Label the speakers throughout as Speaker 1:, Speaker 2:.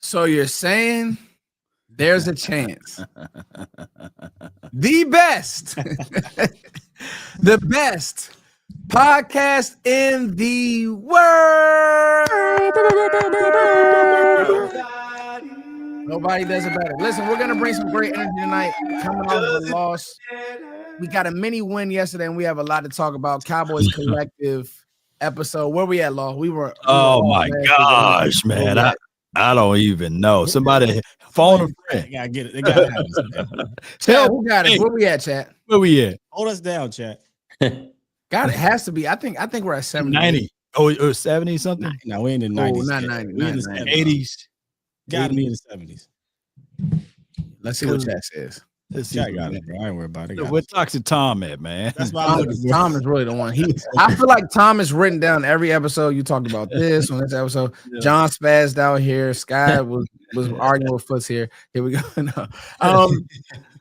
Speaker 1: So you're saying there's a chance the best podcast in the world. Nobody does it better. Listen, we're going to bring some great energy tonight. Coming off of a loss. We got a mini win yesterday, and we have a lot to talk about. Cowboys Collective episode. Where we at, Law? We were
Speaker 2: oh, my gosh, man. I don't even know. Somebody phone a friend.
Speaker 3: I gotta get it. They gotta have it.
Speaker 1: Chat, who got it? Where we at, chat?
Speaker 2: Where we at?
Speaker 3: Hold us down, chat.
Speaker 1: God, it has to be. I think we're at 70.
Speaker 2: 90. Oh, 70 something?
Speaker 3: No, we ain't in the 90s.
Speaker 1: Oh, not 90.
Speaker 3: We in the
Speaker 2: 80s.
Speaker 3: Gotta be in the 70s.
Speaker 1: Let's see what chat says.
Speaker 3: Let's see. I got it, bro. I ain't worried about it.
Speaker 2: Where Toxic Tom at, man?
Speaker 3: That's why
Speaker 1: Tom is really the one. I feel like Tom has written down every episode. You talked about this on this episode. Yeah. John spazzed out here. Sky was arguing with Foots here. Here we go. No.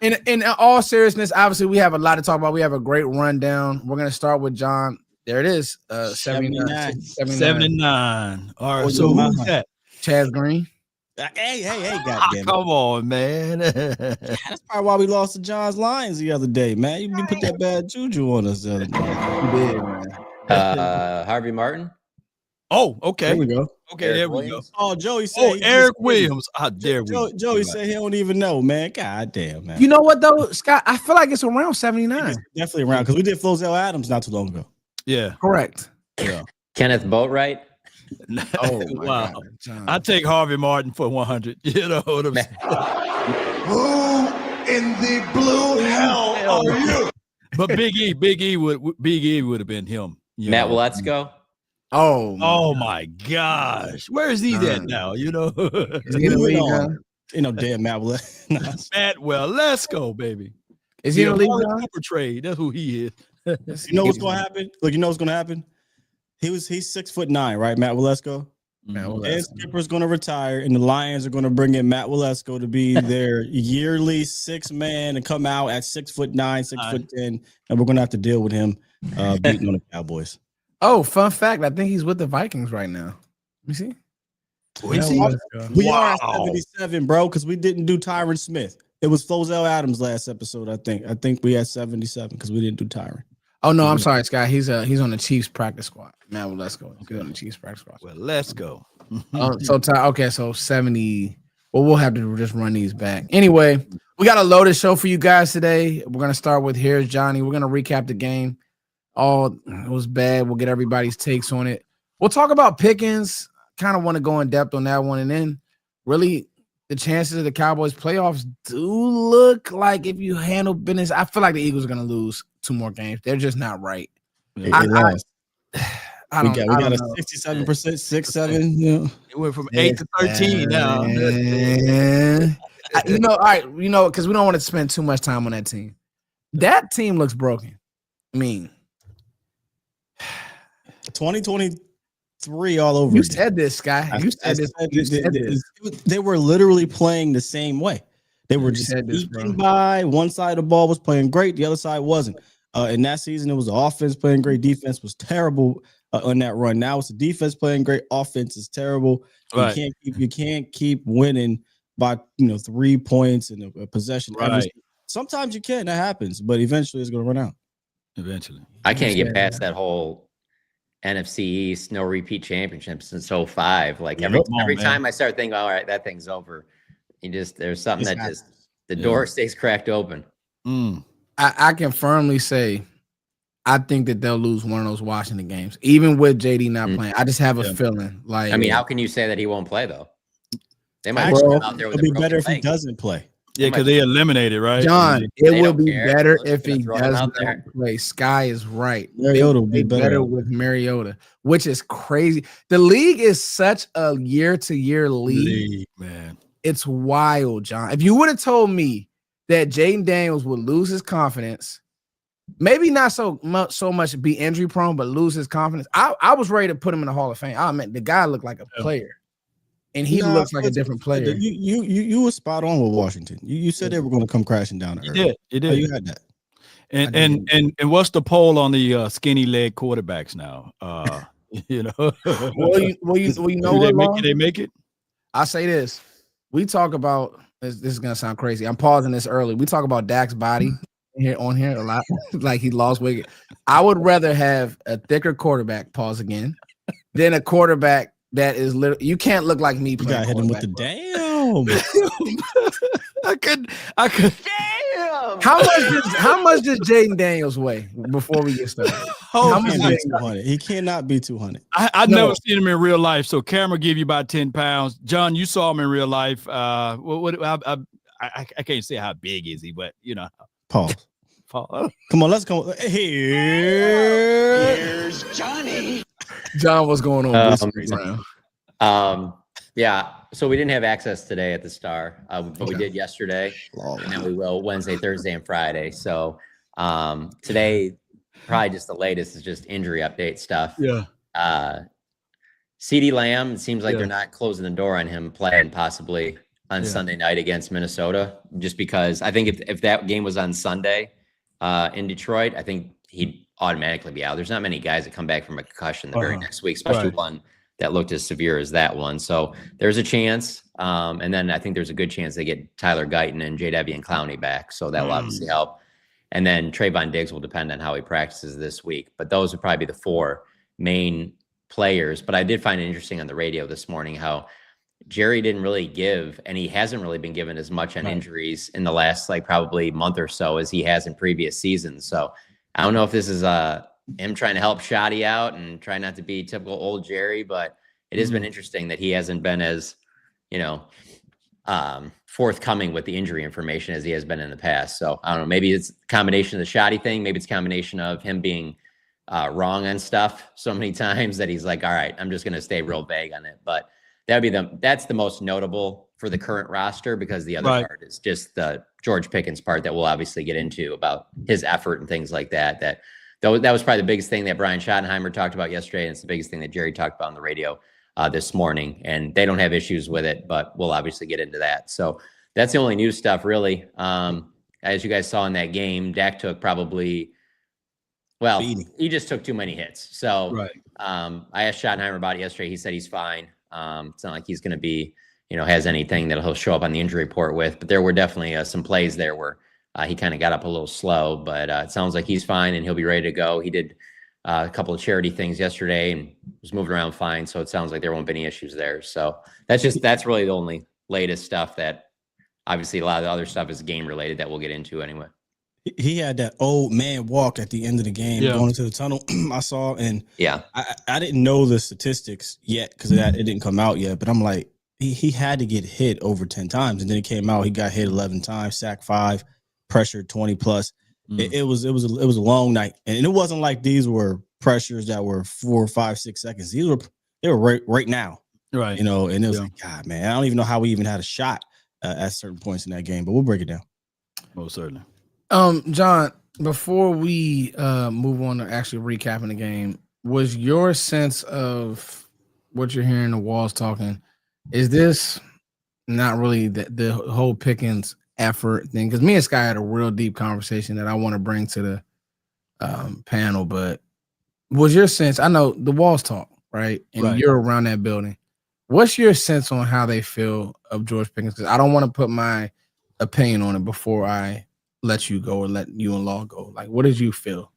Speaker 1: In all seriousness, obviously we have a lot to talk about. We have a great rundown. We're gonna start with John. There it is.
Speaker 2: 79. All right. So who's that?
Speaker 1: Chaz Green.
Speaker 3: Hey, goddamn!
Speaker 2: Come on, man.
Speaker 3: That's probably why we lost to John's Lions the other day, man. You put that bad juju on us the other day.
Speaker 1: You did, man.
Speaker 4: Harvey Martin.
Speaker 2: Oh, okay.
Speaker 3: There we go.
Speaker 2: Okay, there we go.
Speaker 3: Oh, Joey said.
Speaker 2: Eric Williams. How dare we?
Speaker 3: Joey said he don't even know, man. God damn, man.
Speaker 1: You know what though, Scott? I feel like it's around 79.
Speaker 3: It's definitely around because we did Flozell Adams not too long ago.
Speaker 2: Yeah,
Speaker 1: correct.
Speaker 3: Yeah.
Speaker 4: Kenneth Boatwright.
Speaker 1: Oh
Speaker 2: wow!
Speaker 1: God,
Speaker 2: I take Harvey Martin for 100. You know what I'm saying?
Speaker 5: Who in the blue hell are you?
Speaker 2: But Big E would have been him.
Speaker 4: Matt Waletzko.
Speaker 2: Oh my gosh! Where is he at now? You know,
Speaker 1: is he in the league now?
Speaker 3: You know, damn Matt Waletzko.
Speaker 2: Matt, well, let's go, baby.
Speaker 1: Is he in the league now?
Speaker 2: Trade. That's who he is.
Speaker 3: You know what's gonna happen? Look, you know what's gonna happen? He's 6'9", right? Matt Waletzko. And Skipper's going to retire, and the Lions are going to bring in Matt Waletzko to be their yearly 6th man and come out at 6'9", 6'10", and we're going to have to deal with him beating on the Cowboys.
Speaker 1: Oh, fun fact! I think he's with the Vikings right now. Let me see.
Speaker 3: We are at 77, bro, because we didn't do Tyron Smith. It was Flozell Adams last episode, I think. I think we had 77 because we didn't do Tyron.
Speaker 1: Oh no, I'm sorry, Scott. He's on the Chiefs practice squad. Now let's go. He's on the Chiefs practice squad.
Speaker 2: Well, let's go.
Speaker 1: So 70. Well, we'll have to just run these back. Anyway, we got a loaded show for you guys today. We're gonna start with Here's Johnny. We're gonna recap the game. It was bad. We'll get everybody's takes on it. We'll talk about Pickens. Kind of want to go in depth on that one, and then really the chances of the Cowboys playoffs do look like if you handle business. I feel like the Eagles are gonna lose 2 more games. They're just not right.
Speaker 3: We got a 67%, 6-7. You know.
Speaker 2: It went from 8 to 13 now.
Speaker 1: All right, because we don't want to spend too much time on that team. That team looks broken. I mean,
Speaker 3: 2023 all over.
Speaker 1: You said this, Sky. You said this.
Speaker 3: They were literally playing the same way. They were just eking by. One side of the ball was playing great, the other side wasn't. In that season, it was the offense playing great, defense was terrible on that run. Now it's the defense playing great, offense is terrible.
Speaker 2: Right.
Speaker 3: You can't keep winning by 3 points in a possession.
Speaker 2: Right.
Speaker 3: Sometimes you can, that happens, but eventually it's going to run out.
Speaker 2: Eventually,
Speaker 4: I can't get past that whole NFC East no repeat championship since 05. Like every time I start thinking, all right, that thing's over. There's something that just the door stays cracked open.
Speaker 1: I can firmly say I think that they'll lose one of those Washington games, even with JD not playing. I just have a feeling like.
Speaker 4: I mean, how can you say that he won't play though? They might
Speaker 3: Actually,
Speaker 4: come out there with
Speaker 3: it'll be better if he doesn't play.
Speaker 2: Yeah, because they eliminated, right?
Speaker 1: John, it
Speaker 4: They
Speaker 1: would
Speaker 4: don't
Speaker 1: be
Speaker 4: care.
Speaker 1: better
Speaker 4: They're
Speaker 1: if
Speaker 4: just gonna
Speaker 1: he
Speaker 4: throw him
Speaker 1: does
Speaker 4: out
Speaker 1: not
Speaker 4: there.
Speaker 1: play. Sky is right.
Speaker 3: Mariota will be
Speaker 1: They
Speaker 3: better
Speaker 1: with Mariota, which is crazy. The league is such a year-to-year league.
Speaker 2: Man.
Speaker 1: It's wild, John. If you would have told me that Jaden Daniels would lose his confidence, maybe not so much be injury prone, but lose his confidence, I was ready to put him in the Hall of Fame. I mean, the guy looked like a player. And he looks like a different player.
Speaker 3: You were spot on with Washington. You said they were going to come crashing down.
Speaker 2: You did.
Speaker 3: Oh, you had that.
Speaker 2: And what's the poll on the skinny leg quarterbacks now? You know,
Speaker 1: well, you know what?
Speaker 2: They make it.
Speaker 1: I say this. We talk about this is gonna sound crazy. I'm pausing this early. We talk about Dak's body here a lot, like he lost weight. I would rather have a thicker quarterback, pause again, than a quarterback that is literally you can't look like me.
Speaker 3: You got hit him with the damn.
Speaker 2: I could.
Speaker 4: Damn.
Speaker 1: How much does Jaden Daniels weigh before we get started? How much?
Speaker 3: He cannot be 200.
Speaker 2: I never seen him in real life, so camera give you about 10 pounds. John, you saw him in real life. I can't say how big is he, but you know.
Speaker 3: Pause. Come on, let's go. Here's
Speaker 5: Johnny.
Speaker 1: John, what's going on?
Speaker 4: Yeah. So we didn't have access today at the Star, but we did yesterday, and then we will Wednesday, Thursday, and Friday. So today, probably just the latest is just injury update stuff.
Speaker 2: Yeah.
Speaker 4: CeeDee Lamb, it seems like they're not closing the door on him playing possibly on Sunday night against Minnesota, just because I think if that game was on Sunday in Detroit, I think he'd automatically be out. There's not many guys that come back from a concussion the very next week, especially one that looked as severe as that one. So there's a chance. And then I think there's a good chance they get Tyler Guyton and J.W. and Clowney back. So that will obviously help. And then Trayvon Diggs will depend on how he practices this week. But those would probably be the four main players. But I did find it interesting on the radio this morning how Jerry didn't really give, and he hasn't really been given as much on injuries in the last probably month or so as he has in previous seasons. So I don't know if this is him trying to help Shoddy out and try not to be typical old Jerry, but it has been interesting that he hasn't been as, forthcoming with the injury information as he has been in the past. So I don't know, maybe it's a combination of the Shoddy thing. Maybe it's a combination of him being wrong on stuff so many times that he's like, all right, I'm just going to stay real vague on it. But that's the most notable for the current roster, because the other part is just the George Pickens part that we'll obviously get into about his effort and things like that. That was probably the biggest thing that Brian Schottenheimer talked about yesterday. And it's the biggest thing that Jerry talked about on the radio this morning, and they don't have issues with it, but we'll obviously get into that. So that's the only new stuff really. As you guys saw in that game, Dak took he just took too many hits. So I asked Schottenheimer about it yesterday. He said he's fine. It's not like he's going to be, has anything that he'll show up on the injury report with, but there were definitely some plays there where he kind of got up a little slow, but it sounds like he's fine and he'll be ready to go. He did a couple of charity things yesterday and was moving around fine. So it sounds like there won't be any issues there. So that's really the only latest stuff. That obviously a lot of the other stuff is game related that we'll get into anyway.
Speaker 3: He had that old man walk at the end of the game going into the tunnel. I saw, and I didn't know the statistics yet because it didn't come out yet. But I'm like, he had to get hit over 10 times, and then it came out. He got hit 11 times, sacked 5, pressured 20 plus. It was a long night, and it wasn't like these were pressures that were 4, 5, 6 seconds. They were right now,
Speaker 2: right?
Speaker 3: And it was like, God, man, I don't even know how we even had a shot at certain points in that game, but we'll break it down.
Speaker 2: Most certainly.
Speaker 1: John, before we move on to actually recapping the game, was your sense of what you're hearing the walls talking, is this not really the whole Pickens effort thing? Because me and Sky had a real deep conversation that I want to bring to the panel, but was your sense, I know the walls talk, right? And you're around that building. What's your sense on how they feel of George Pickens? Because I don't want to put my opinion on it before I let you go or let you and Law go. Like, what did you feel?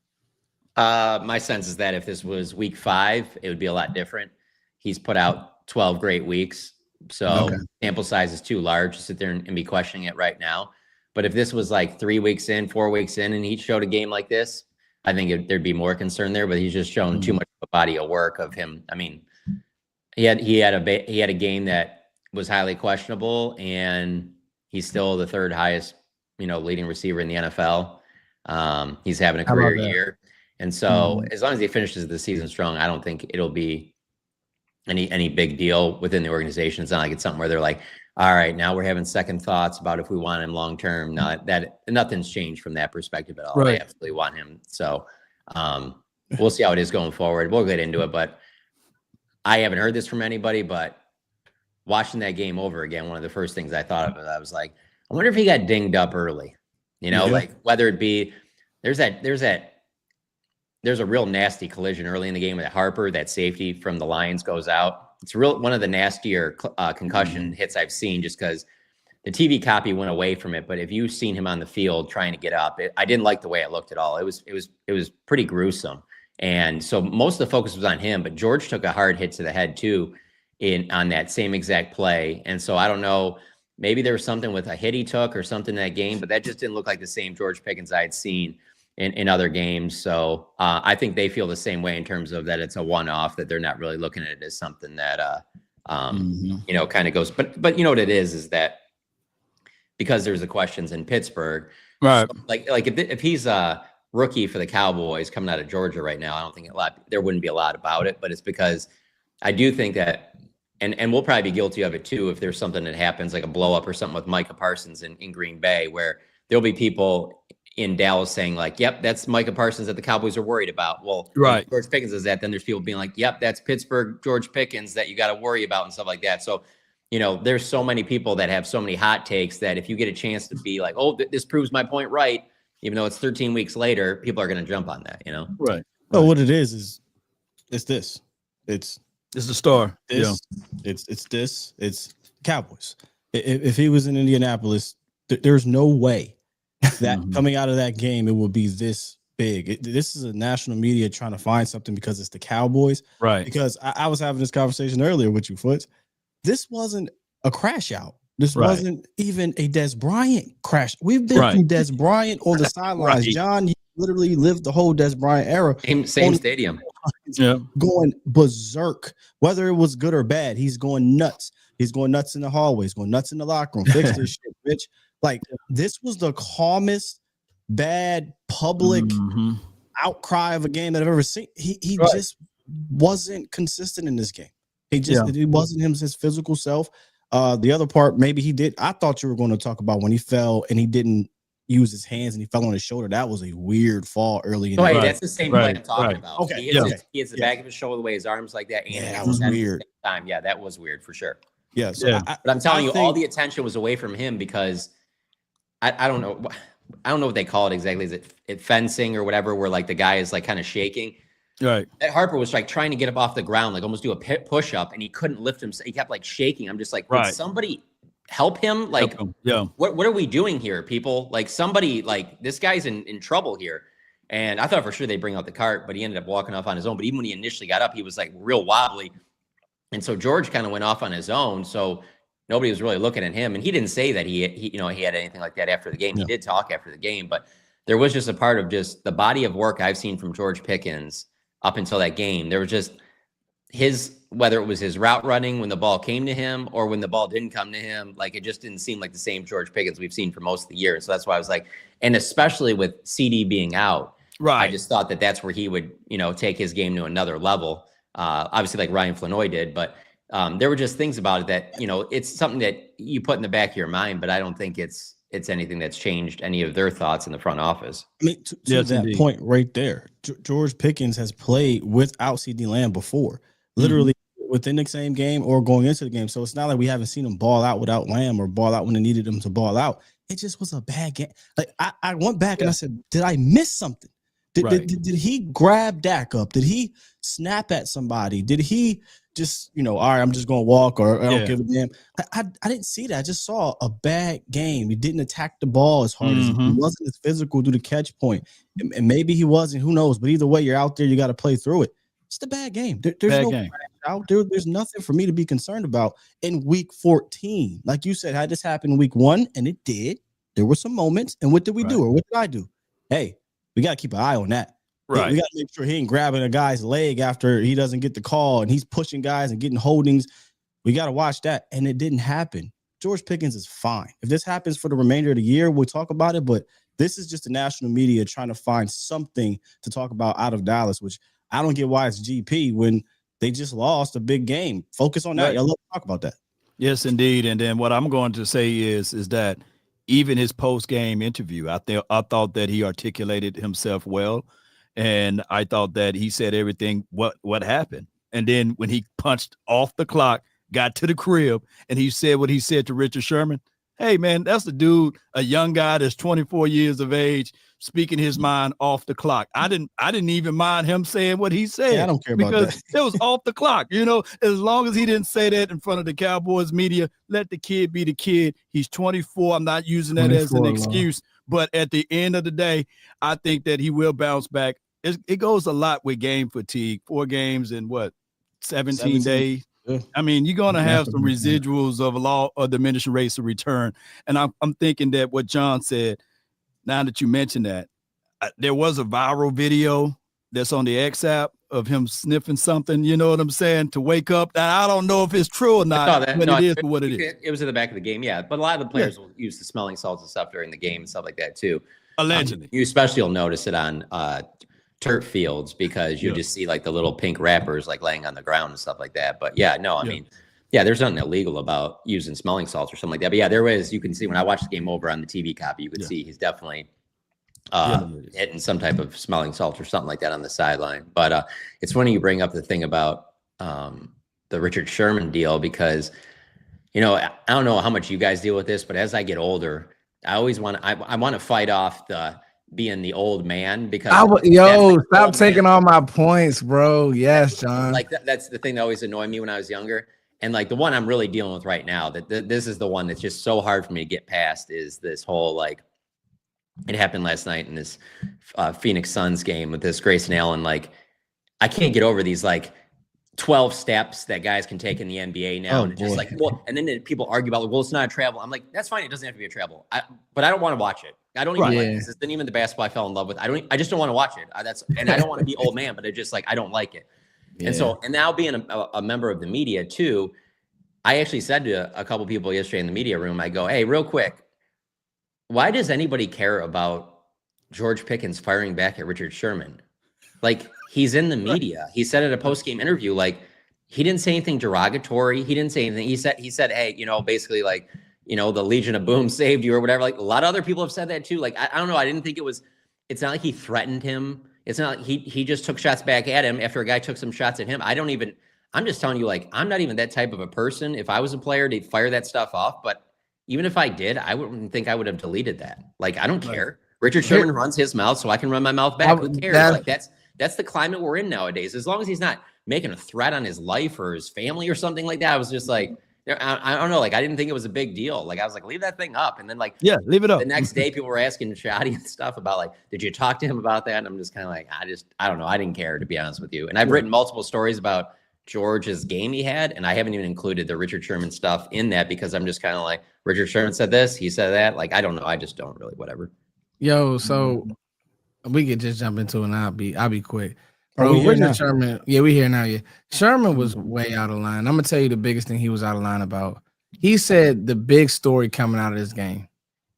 Speaker 4: My sense is that if this was week 5, it would be a lot different. He's put out 12 great weeks. So sample size is too large to sit there and be questioning it right now. But if this was like 3 weeks in, 4 weeks in, and he showed a game like this, I think there'd be more concern there. But he's just shown too much of a body of work of him. I mean, he had a game that was highly questionable, and He's still the third highest, leading receiver in the NFL. He's having a career year. And so as long as he finishes the season strong, I don't think it'll be any big deal within the organization. It's not like it's something where they're like, all right, now we're having second thoughts about if we want him long term. Not that nothing's changed from that perspective at all. Right. They absolutely want him. So we'll see how it is going forward. We'll get into it, but I haven't heard this from anybody, but watching that game over again, one of the first things I thought of, I was like, I wonder if he got dinged up early, like whether it be, there's a real nasty collision early in the game with Harper, that safety from the Lions goes out. It's one of the nastier concussion hits I've seen, just because the TV copy went away from it. But if you've seen him on the field trying to get up, I didn't like the way it looked at all. It was pretty gruesome. And so most of the focus was on him, but George took a hard hit to the head too on that same exact play. And so I don't know, maybe there was something with a hit he took or something in that game, but that just didn't look like the same George Pickens I had seen in other games. So I think they feel the same way in terms of that it's a one-off, that they're not really looking at it as something that, kind of goes. But you know what it is that because there's the questions in Pittsburgh,
Speaker 2: right?
Speaker 4: So if he's a rookie for the Cowboys coming out of Georgia right now, I don't think there wouldn't be a lot about it, but it's because I do think that, and we'll probably be guilty of it too, if there's something that happens like a blow up or something with Micah Parsons in Green Bay, where there'll be people in Dallas saying like, yep, that's Micah Parsons that the Cowboys are worried about. Well,
Speaker 2: right.
Speaker 4: George Pickens is that. Then there's people being like, yep, that's Pittsburgh George Pickens that you got to worry about and stuff like that. So, there's so many people that have so many hot takes that if you get a chance to be like, oh, this proves my point right, even though it's 13 weeks later, people are going to jump on that,
Speaker 2: Right.
Speaker 3: Oh, what it is it's this. It's
Speaker 2: the star.
Speaker 3: This. Yeah. It's Cowboys. If he was in Indianapolis, there's no way that coming out of that game, it will be this big. This is a national media trying to find something because it's the Cowboys.
Speaker 2: Right.
Speaker 3: Because I was having this conversation earlier with you, Foots. This wasn't a crash out. This wasn't even a Des Bryant crash. We've been through Des Bryant on the sidelines. John, he literally lived the whole Des Bryant era.
Speaker 4: Same stadium.
Speaker 3: Going berserk. Whether it was good or bad, he's going nuts. He's going nuts in the hallways, going nuts in the locker room. Fix this shit, bitch. Like, this was the calmest, bad public outcry of a game that I've ever seen. He just wasn't consistent in this game. He wasn't his physical self. The other part, maybe he did. I thought you were going to talk about when he fell and he didn't use his hands and he fell on his shoulder. That was a weird fall early in the game.
Speaker 4: That's the same play I'm talking about.
Speaker 3: Okay.
Speaker 4: He hits the back of his shoulder, the way his arms like that. And
Speaker 3: that was weird.
Speaker 4: Yeah, that was weird for sure.
Speaker 3: Yeah. So
Speaker 4: but I'm telling you, all the attention was away from him because I don't know. I don't know what they call it exactly. Is it fencing or whatever, where like the guy is like kind of shaking?
Speaker 2: Right.
Speaker 4: That Harper was like trying to get up off the ground, like almost do a push up, and he couldn't lift himself. He kept like shaking. I'm just like, would somebody help him? Like, what are we doing here, people? Like, somebody, like, this guy's in trouble here. And I thought for sure they'd bring out the cart, but he ended up walking off on his own. But even when he initially got up, he was like real wobbly. And so George kind of went off on his own. So nobody was really looking at him. And he didn't say that he had anything like that after the game. He did talk after the game, but there was just a part of just the body of work I've seen from George Pickens up until that game. There was just whether it was his route running when the ball came to him or when the ball didn't come to him, like, it just didn't seem like the same George Pickens we've seen for most of the year. And so that's why I was like, and especially with CD being out, I just thought that that's where he would, take his game to another level. Obviously like Ryan Flanoy did, but there were just things about it that, it's something that you put in the back of your mind, but I don't think it's anything that's changed any of their thoughts in the front office.
Speaker 3: I mean, to that point right there, George Pickens has played without CD Lamb before, literally within the same game or going into the game. So it's not like we haven't seen him ball out without Lamb or ball out when they needed him to ball out. It just was a bad game. Like, I went back and I said, did I miss something? Did he grab Dak up? Did he snap at somebody? Did he just, all right, I'm just going to walk, or I don't give a damn? I didn't see that. I just saw a bad game. He didn't attack the ball as hard as he wasn't as physical to the catch point. And maybe he wasn't, who knows? But either way, you're out there, you got to play through it. It's a bad game. There's no crash out there. There's nothing for me to be concerned about in week 14. Like you said, had this happened in week 1, and it did. There were some moments. And what did we do? Or what did I do? Hey, we got to keep an eye on that.
Speaker 2: Right.
Speaker 3: We got to make sure he ain't grabbing a guy's leg after he doesn't get the call and he's pushing guys and getting holdings. We got to watch that. And it didn't happen. George Pickens is fine. If this happens for the remainder of the year, we'll talk about it. But this is just the national media trying to find something to talk about out of Dallas, which I don't get why it's GP when they just lost a big game. Focus on that. Y'all let's talk about that.
Speaker 2: Yes, indeed. And then what I'm going to say is that even his post-game interview, I thought that he articulated himself well. And I thought that he said everything what happened. And then when he punched off the clock, got to the crib, and he said what he said to Richard Sherman. Hey, man, that's the dude, a young guy that's 24 years of age, speaking his mind off the clock. I didn't even mind him saying what he said.
Speaker 3: Yeah, I don't care about that.
Speaker 2: Because it was off the clock. You know, as long as he didn't say that in front of the Cowboys media, let the kid be the kid. He's 24. I'm not using that as an excuse. But at the end of the day, I think that he will bounce back. It goes a lot with game fatigue. 4 games in 17 days. Yeah. I mean, you're going to have some residuals of a law of diminishing rates of return. And I'm thinking that what John said, now that you mentioned that, there was a viral video that's on the X app of him sniffing something, you know what I'm saying, to wake up. Now, I don't know if it's true or not, but it is for what it is.
Speaker 4: It was in the back of the game, yeah. But a lot of the players will use the smelling salts and stuff during the game and stuff like that, too.
Speaker 2: Allegedly.
Speaker 4: You especially will notice it on turf fields because you just see like the little pink wrappers like laying on the ground and stuff like that. But yeah, no, I mean, there's nothing illegal about using smelling salts or something like that. But yeah, there was, you can see when I watched the game over on the TV copy, you could see he's definitely hitting some type of smelling salts or something like that on the sideline. But it's funny you bring up the thing about the Richard Sherman deal because, you know, I don't know how much you guys deal with this, but as I get older, I always want to fight off being the old man because
Speaker 1: stop taking all my points, bro. Yes, John.
Speaker 4: Like that's the thing that always annoyed me when I was younger. And like the one I'm really dealing with right now, this is the one that's just so hard for me to get past is this whole, like, it happened last night in this Phoenix Suns game with this Grayson Allen. Like, I can't get over these like 12 steps that guys can take in the NBA now. And it's just like, well, and then people argue about, like, well, it's not a travel. I'm like, that's fine. It doesn't have to be a travel. But I don't want to watch it. I don't even like this. It's even the basketball I fell in love with. I just don't want to watch it. And I don't want to be old man, but it just like, I don't like it. Yeah. And now being a member of the media too, I actually said to a couple people yesterday in the media room, I go, hey, real quick, why does anybody care about George Pickens firing back at Richard Sherman? Like, he's in the media. He said at a post-game interview, like, he didn't say anything derogatory. He didn't say anything. He said, hey, you know, basically like, you know, the Legion of Boom saved you or whatever. Like, a lot of other people have said that too. Like, I don't know. I didn't think it's not like he threatened him. It's not like he just took shots back at him after a guy took some shots at him. I'm just telling you, like, I'm not even that type of a person. If I was a player, to fire that stuff off. But even if I did, I wouldn't think I would have deleted that. Like, I don't care. Richard Sherman runs his mouth so I can run my mouth back. Who cares? Like, that's the climate we're in nowadays. As long as he's not making a threat on his life or his family or something like that, I was just like, I don't know. Like, I didn't think it was a big deal. Like, I was like, leave that thing up. And then, like,
Speaker 2: leave it up.
Speaker 4: The next day, people were asking Shadi and stuff about, like, did you talk to him about that? And I'm just kind of like, I don't know. I didn't care, to be honest with you. And I've written multiple stories about George's game he had, and I haven't even included the Richard Sherman stuff in that because I'm just kind of like, Richard Sherman said this, he said that. Like, I don't know. I just don't really, whatever.
Speaker 1: Yo, so we could just jump into it and I'll be quick. Bro, Richard Sherman, we here now. Yeah, Sherman was way out of line. I'm gonna tell you the biggest thing he was out of line about. He said the big story coming out of this game,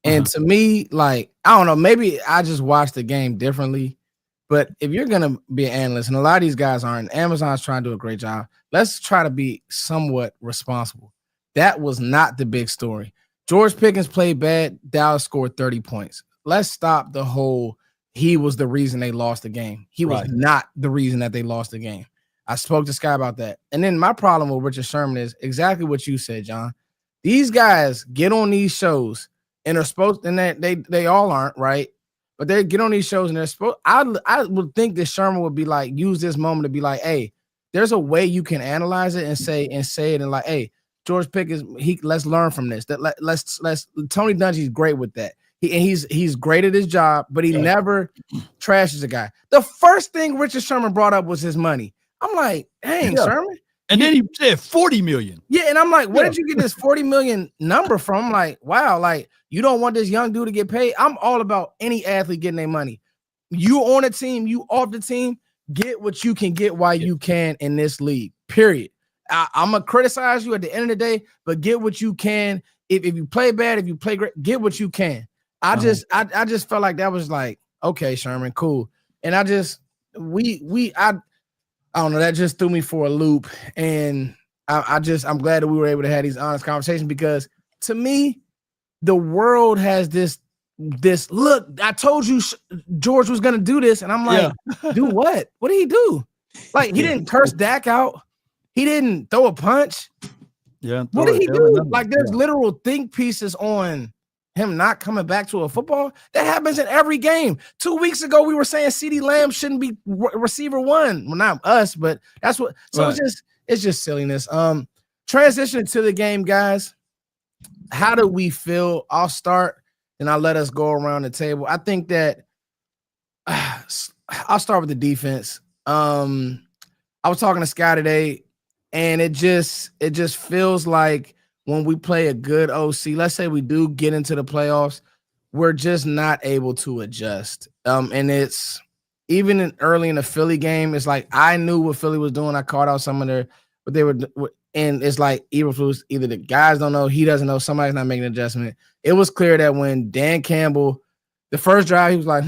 Speaker 1: and to me, like, I don't know, maybe I just watched the game differently. But if you're gonna be an analyst, and a lot of these guys aren't, Amazon's trying to do a great job. Let's try to be somewhat responsible. That was not the big story. George Pickens played bad. Dallas scored 30 points. Let's stop the whole. He was the reason they lost the game. He was not the reason that they lost the game. I spoke to Sky about that. And then my problem with Richard Sherman is exactly what you said, John. These guys get on these shows and are supposed, and they all aren't, right? But they get on these shows and they're supposed, I would think that Sherman would be like, use this moment to be like, hey, there's a way you can analyze it and say it and like, hey, George Pickens, let's learn from this. That let's Tony Dungy's great with that. He's great at his job, but he never trashes a guy. The first thing Richard Sherman brought up was his money. I'm like, dang, Sherman.
Speaker 2: And then he said 40 million.
Speaker 1: Yeah, and I'm like, where did you get this 40 million number from? I'm like, wow, like, you don't want this young dude to get paid. I'm all about any athlete getting their money. You on a team, you off the team, get what you can get while you can in this league, period. I'm going to criticize you at the end of the day, but get what you can if you play bad, if you play great, get what you can. I just felt like that was like, okay, Sherman, cool. And I don't know, that just threw me for a loop. And I'm glad that we were able to have these honest conversations, because to me, the world has this look. I told you George was going to do this. And I'm like, do what? What did he do? Like, he didn't curse Dak out. He didn't throw a punch.
Speaker 2: Yeah.
Speaker 1: What did he do? Like, there's literal think pieces on him not coming back to a football. That happens in every game. 2 weeks ago, we were saying CeeDee Lamb shouldn't be receiver one. Well, not us, but that's what. So it's just silliness. Transitioning to the game, guys. How do we feel? I'll start, and I'll let us go around the table. I think that I'll start with the defense. I was talking to Sky today, and it just feels like when we play a good OC, let's say we do get into the playoffs, we're just not able to adjust. And it's even early in the Philly game, it's like I knew what Philly was doing. I caught out some of their, but they were, and it's like either the guys don't know, he doesn't know, somebody's not making an adjustment. It was clear that when Dan Campbell, the first drive, he was like,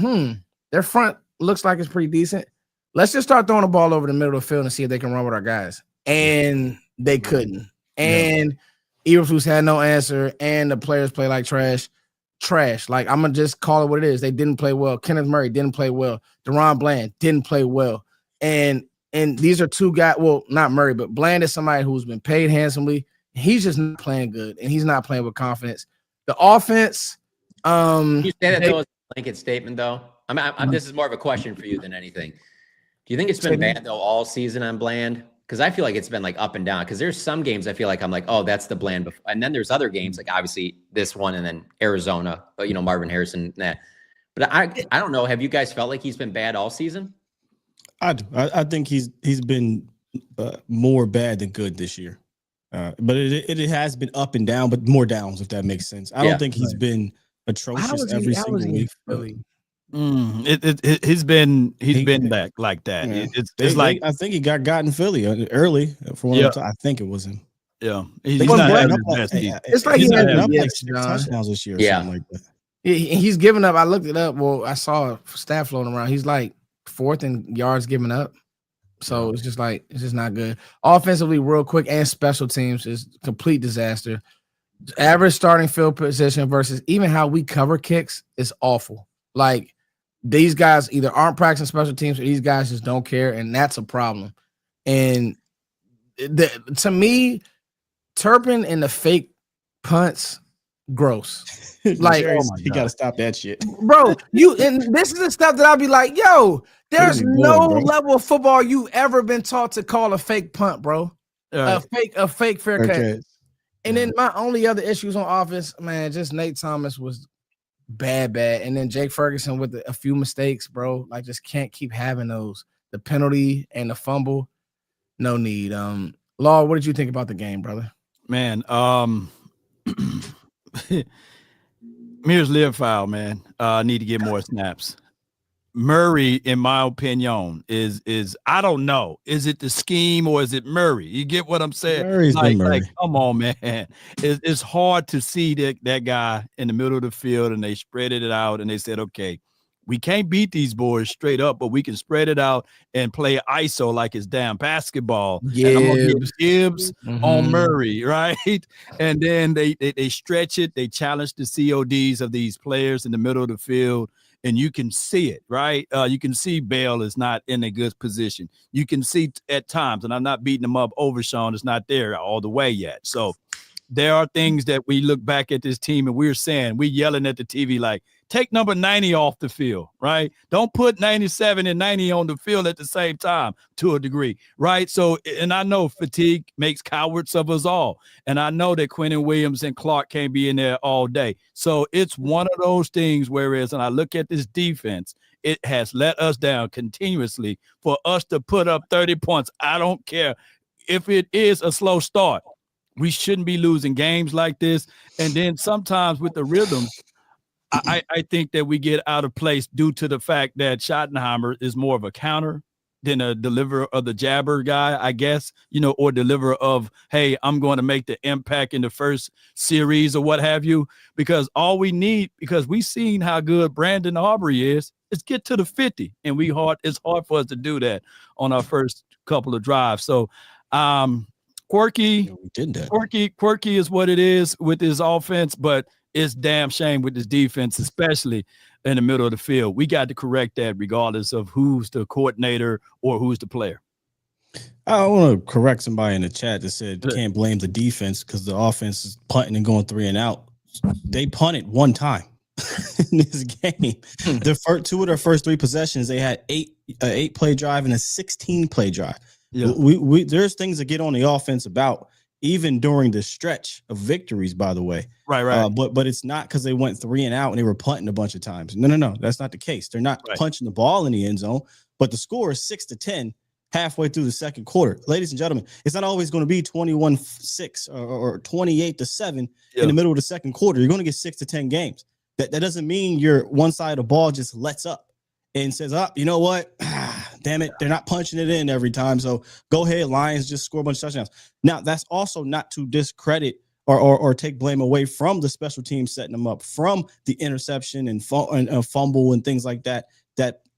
Speaker 1: their front looks like it's pretty decent. Let's just start throwing the ball over the middle of the field and see if they can run with our guys. And they couldn't. And Eberflus had no answer, and the players play like trash. Like, I'm going to just call it what it is. They didn't play well. Kenneth Murray didn't play well. Deron Bland didn't play well. And these are two guys, well, not Murray, but Bland is somebody who's been paid handsomely. He's just not playing good, and he's not playing with confidence. The offense.
Speaker 4: You say that though as a blanket statement, though? This is more of a question for you than anything. Do you think it's been bad, though, all season on Bland? Because I feel like it's been like up and down. Because there's some games I feel like I'm like, oh, that's the Bland. And then there's other games, like obviously this one and then Arizona, Marvin Harrison, that. But I don't know. Have you guys felt like he's been bad all season?
Speaker 3: I do. I think he's been more bad than good this year. But it has been up and down, but more downs, if that makes sense. I don't think he's been atrocious every single week.
Speaker 2: He's been back like that.
Speaker 3: Yeah.
Speaker 2: It's like
Speaker 3: I think he got in Philly early. I think it was him.
Speaker 2: Yeah, he's not having his best.
Speaker 1: It's like he's
Speaker 3: having up like 6 touchdowns this year. Or something like that.
Speaker 1: He's given up. I looked it up. Well, I saw a stat floating around. He's like 4th in yards given up. So it's just not good. Offensively, real quick, and special teams is complete disaster. Average starting field position versus even how we cover kicks is awful. Like, these guys either aren't practicing special teams, or these guys just don't care, and that's a problem. And to me, Turpin and the fake punts, gross. Like,
Speaker 3: you got to stop that shit,
Speaker 1: bro. And this is the stuff that I'll be like, yo, there's no level of football you ever been taught to call a fake punt, bro. A fake fair catch. And then my only other issues on offense, man, just Nate Thomas was bad. And then Jake Ferguson with a few mistakes, bro. Like, just can't keep having those. The penalty and the fumble, no need. Law, what did you think about the game, brother?
Speaker 2: Man, Mears live foul, man. Need to get more snaps. Murray, in my opinion, is I don't know. Is it the scheme or is it Murray? You get what I'm saying?
Speaker 3: Murray's
Speaker 2: like,
Speaker 3: Murray.
Speaker 2: Come on, man. It's hard to see that guy in the middle of the field, and they spread it out, and they said, okay, we can't beat these boys straight up, but we can spread it out and play ISO like it's damn basketball.
Speaker 1: Gibbs.
Speaker 2: And I'm gonna get Gibbs on Murray, right? And then they stretch it. They challenge the CODs of these players in the middle of the field. And you can see it, right? You can see Bell is not in a good position. You can see at times, and I'm not beating him up over Sean, it's not there all the way yet. So there are things that we look back at this team and we're yelling at the TV like, take number 90 off the field, right? Don't put 97 and 90 on the field at the same time to a degree, right? So, and I know fatigue makes cowards of us all. And I know that Quentin Williams and Clark can't be in there all day. So it's one of those things, whereas when I look at this defense, it has let us down continuously. For us to put up 30 points, I don't care if it is a slow start. We shouldn't be losing games like this. And then sometimes with the rhythm, I think that we get out of place due to the fact that Schottenheimer is more of a counter than a deliverer of the jabber guy, I guess, or deliverer of, hey, I'm going to make the impact in the first series or what have you, because all we need, because we've seen how good Brandon Aubrey is get to the 50. And it's hard for us to do that on our first couple of drives. So quirky is what it is with his offense, but it's damn shame with his defense, especially in the middle of the field. We got to correct that regardless of who's the coordinator or who's the player.
Speaker 3: I want to correct somebody in the chat that said can't blame the defense because the offense is punting and going 3 and out. They punted one time in this game. Two of their first 3 possessions, they had 8-play drive and a 16-play drive. Yeah. There's things to get on the offense about, even during the stretch of victories, by the way.
Speaker 2: Right.
Speaker 3: But it's not because they went 3 and out and they were punting a bunch of times. No. That's not the case. They're not punching the ball in the end zone, but the score is 6-10 halfway through the second quarter. Ladies and gentlemen, it's not always going to be 21-6 or 28-7 in the middle of the second quarter. You're going to get 6-10 games. That doesn't mean your one side of the ball just lets up and says, you know what? Damn it, they're not punching it in every time. So go ahead, Lions, just score a bunch of touchdowns. Now, that's also not to discredit or take blame away from the special team setting them up, from the interception and fumble and things like that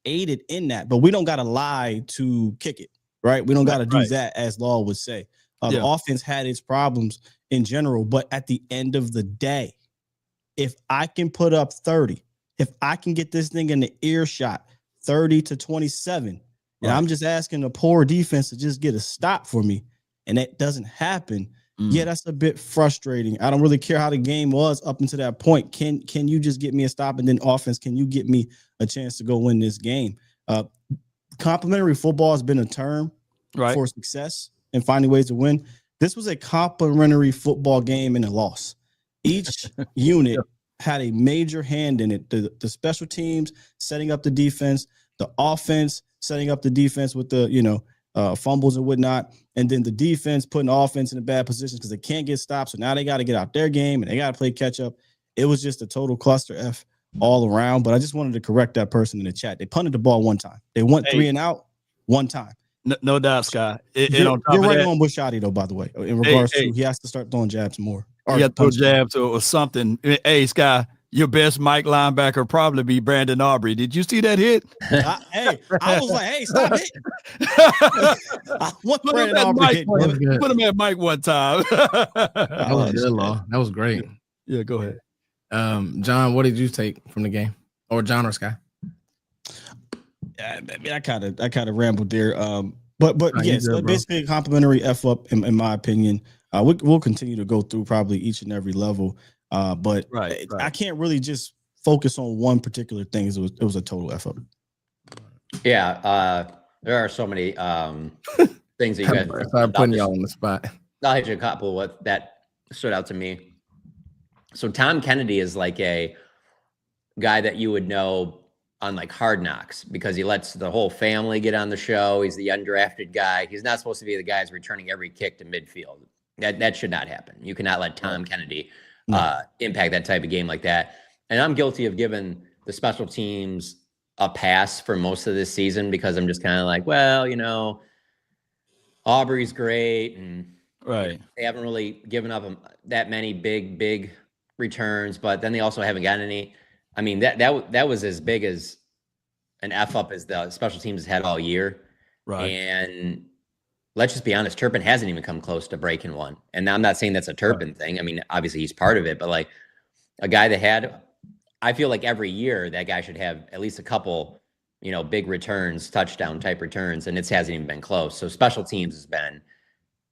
Speaker 3: aided in that. But we don't got to lie to kick it, right? We don't got to do that, as Law would say. The offense had its problems in general, but at the end of the day, if I can put up 30, if I can get this thing in the earshot, 30-27, and I'm just asking a poor defense to just get a stop for me, and that doesn't happen, that's a bit frustrating. I don't really care how the game was up until that point. Can you just get me a stop? And then offense, can you get me a chance to go win this game? Complimentary football has been a term for success and finding ways to win. This was a complimentary football game and a loss. Each unit had a major hand in it. The special teams setting up the defense, the offense setting up the defense with the fumbles and whatnot, and then the defense putting the offense in a bad position because they can't get stopped. So now they got to get out their game and they got to play catch up. It was just a total cluster F all around. But I just wanted to correct that person in the chat. They punted the ball one time. They went 3 and out one time.
Speaker 2: No doubt, Sky.
Speaker 3: You're right on Bushati, though, by the way, in regards to he has to start throwing jabs more.
Speaker 2: He got to throw jabs or something. Hey, Sky, your best Mike linebacker probably be Brandon Aubrey. Did you see that hit?
Speaker 3: I was like, hey, stop it. What Brandon Aubrey hit?
Speaker 2: Put him at Mike one time.
Speaker 1: That was good, Law. That was great.
Speaker 2: Yeah, go ahead.
Speaker 1: John, what did you take from the game? Or John or Sky?
Speaker 3: I kind of rambled there. But yes, basically a complimentary F up in my opinion. We'll continue to go through probably each and every level. But I can't really just focus on one particular thing. It was a total F up.
Speaker 4: Yeah, there are so many things that you guys
Speaker 1: are putting y'all on the spot.
Speaker 4: I'll hit you a couple what that stood out to me. So Tom Kennedy is like a guy that you would know on like Hard Knocks because he lets the whole family get on the show. He's the undrafted guy. He's not supposed to be the guy who's returning every kick to midfield. That should not happen. You cannot let Tom Kennedy impact that type of game like that. And I'm guilty of giving the special teams a pass for most of this season because I'm just kind of like, well, Aubrey's great. And they haven't really given up that many big returns, but then they also haven't gotten any. I mean, that was as big as an F up as the special teams has had all year. Right. And let's just be honest, Turpin hasn't even come close to breaking one. And I'm not saying that's a Turpin thing. I mean, obviously he's part of it, but like a guy that had, I feel like every year that guy should have at least a couple, big returns, touchdown type returns, and it hasn't even been close. So special teams has been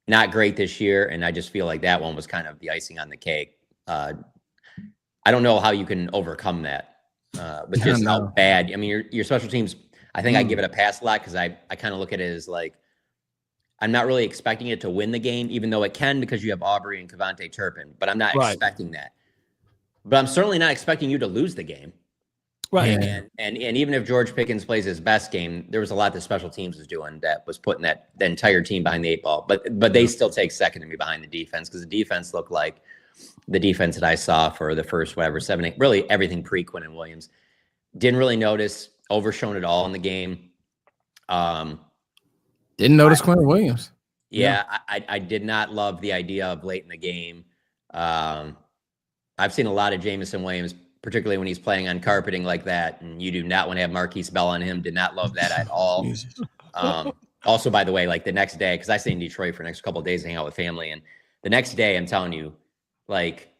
Speaker 4: not great this year. And I just feel like that one was kind of the icing on the cake. I don't know how you can overcome that, but just how bad. I mean, your special teams, I think I give it a pass a lot because I kind of look at it as like, I'm not really expecting it to win the game, even though it can because you have Aubrey and Kevontae Turpin, but I'm not expecting that. But I'm certainly not expecting you to lose the game. Right. And even if George Pickens plays his best game, there was a lot that special teams was doing that was putting the entire team behind the 8 ball. But they still take second to me behind the defense because the defense looked like the defense that I saw for the first 7, 8, really everything pre-Quinn and Williams. Didn't really notice overshown at all in the game.
Speaker 1: Didn't notice Quentin Williams.
Speaker 4: Yeah, I did not love the idea of late in the game. I've seen a lot of Jameson Williams, particularly when he's playing on carpeting like that, and you do not want to have Marquise Bell on him. Did not love that at all. Also, by the way, like the next day, because I stayed in Detroit for the next couple of days to hang out with family, and the next day, I'm telling you, like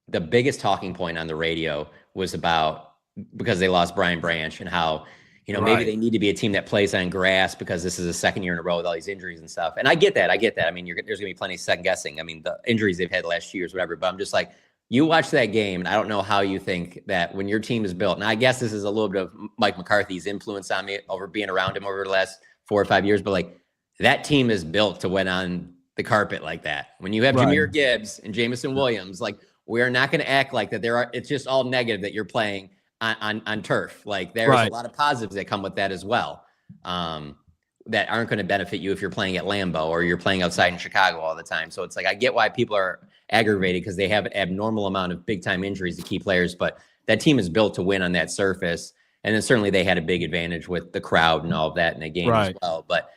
Speaker 4: the biggest talking point on the radio was about because they lost Brian Branch and how, maybe they need to be a team that plays on grass because this is the second year in a row with all these injuries and stuff. And I get that. I mean, there's going to be plenty of second guessing. I mean, the injuries they've had the last 2 years, whatever, but I'm just like, you watch that game, and I don't know how you think that when your team is built, and I guess this is a little bit of Mike McCarthy's influence on me over being around him over the last 4 or 5 years, but like that team is built to win on the carpet like that. When you have Jahmyr Gibbs and Jameson Williams, like we are not going to act like that it's just all negative that you're playing on turf. Like there's a lot of positives that come with that as well. That aren't going to benefit you if you're playing at Lambeau or you're playing outside in Chicago all the time. So it's like, I get why people are aggravated because they have an abnormal amount of big time injuries to key players, but that team is built to win on that surface. And then certainly they had a big advantage with the crowd and all of that in the game as well. But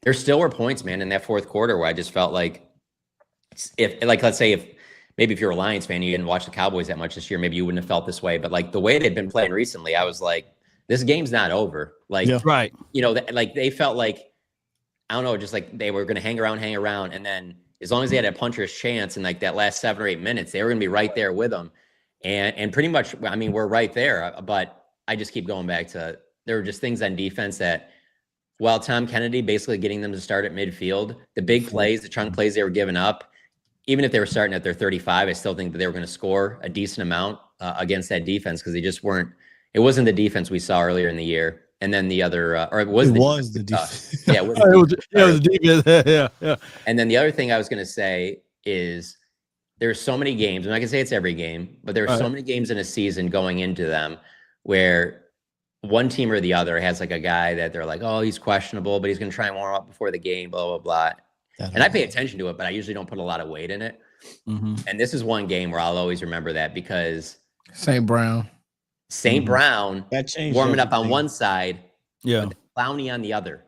Speaker 4: there still were points, man, in that fourth quarter where I just felt like let's say if you're a Lions fan, you didn't watch the Cowboys that much this year, maybe you wouldn't have felt this way. But like the way they'd been playing recently, I was like, this game's not over. Like, like they felt like, I don't know, just like they were going to hang around. And then as long as they had a puncher's chance in like that last 7 or 8 minutes, they were going to be right there with them. And pretty much, I mean, we're right there, but I just keep going back to, there were just things on defense that, while Tom Kennedy basically getting them to start at midfield, the big plays, the chunk plays they were giving up, even if they were starting at their 35, I still think that they were going to score a decent amount against that defense because they just weren't. It wasn't the defense we saw earlier in the year, and then the other, or it was the defense. Yeah, it was the defense. Yeah. And then the other thing I was going to say is there's so many games, and I can say it's every game, but there's so many games in a season going into them where one team or the other has like a guy that they're like, oh, he's questionable, but he's going to try and warm up before the game, blah, blah, blah. And I pay attention to it, but I usually don't put a lot of weight in it. And this is one game where I'll always remember that because
Speaker 1: St. Brown
Speaker 4: warming up on one side, but Clowney on the other.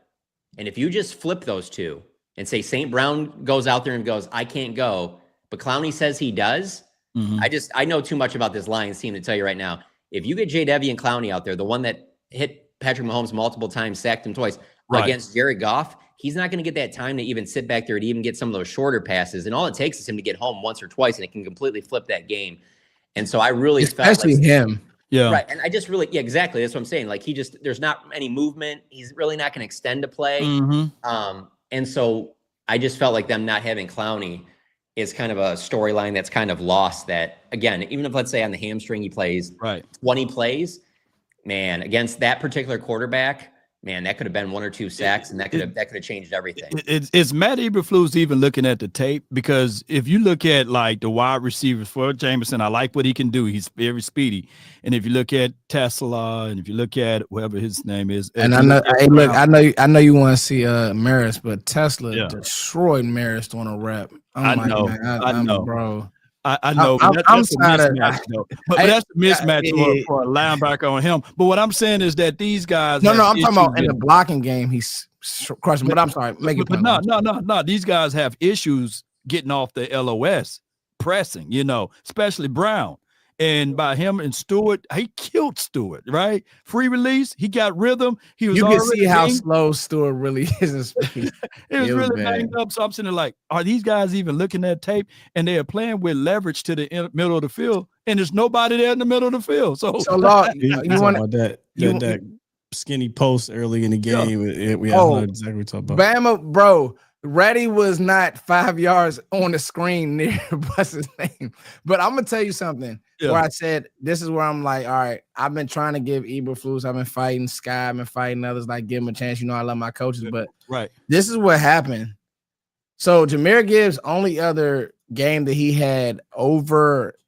Speaker 4: And if you just flip those two and say St. Brown goes out there and goes, I can't go, but Clowney says he does. I know too much about this Lions team to tell you right now. If you get J.W. and Clowney out there, the one that hit Patrick Mahomes multiple times, sacked him twice against Jared Goff, he's not going to get that time to even sit back there to even get some of those shorter passes. And all it takes is him to get home once or twice, and it can completely flip that game. And so I really
Speaker 1: especially
Speaker 4: felt like
Speaker 1: him.
Speaker 2: Yeah.
Speaker 4: Right. And I just really, exactly. That's what I'm saying. Like there's not any movement. He's really not going to extend to play. And so I just felt like them not having Clowney is kind of a storyline that's kind of lost that, again, even if let's say on the hamstring he plays 20 plays, man, against that particular quarterback, man, that could have been 1 or 2 sacks, and that could have changed everything.
Speaker 2: Is Matt Eberflus even looking at the tape? Because if you look at like the wide receivers for Jameson, I like what he can do. He's very speedy. And if you look at Tesla, and if you look at whoever his name is,
Speaker 1: and I know you want to see Maris, but Tesla destroyed Maris on a rep.
Speaker 2: I know,
Speaker 1: bro.
Speaker 2: I know. That's a mismatch, though. But that's a mismatch for a linebacker on him. But what I'm saying is that these guys.
Speaker 1: No, I'm talking about in the blocking game. He's crushing. But I'm sorry, make it.
Speaker 2: But no. These guys have issues getting off the LOS, pressing. Especially Brown. And by him and Stewart, he killed Stewart, right? Free release, he got rhythm. You
Speaker 1: can see how slow Stewart really is.
Speaker 2: He was really banged up. So I'm sitting there like, are these guys even looking at tape? And they are playing with leverage to the middle of the field, and there's nobody there in the middle of the field. So
Speaker 3: you want about that skinny post early in the game? We know exactly what talking about.
Speaker 1: Bama, bro. Reddy was not 5 yards on the screen near what's his name. But I'm gonna tell you something where I said this is where I'm like, all right, I've been trying to give Eberflus, I've been fighting Sky, I've been fighting others, like give him a chance. I love my coaches, but this is what happened. So Jahmyr Gibbs' only other game that he had over,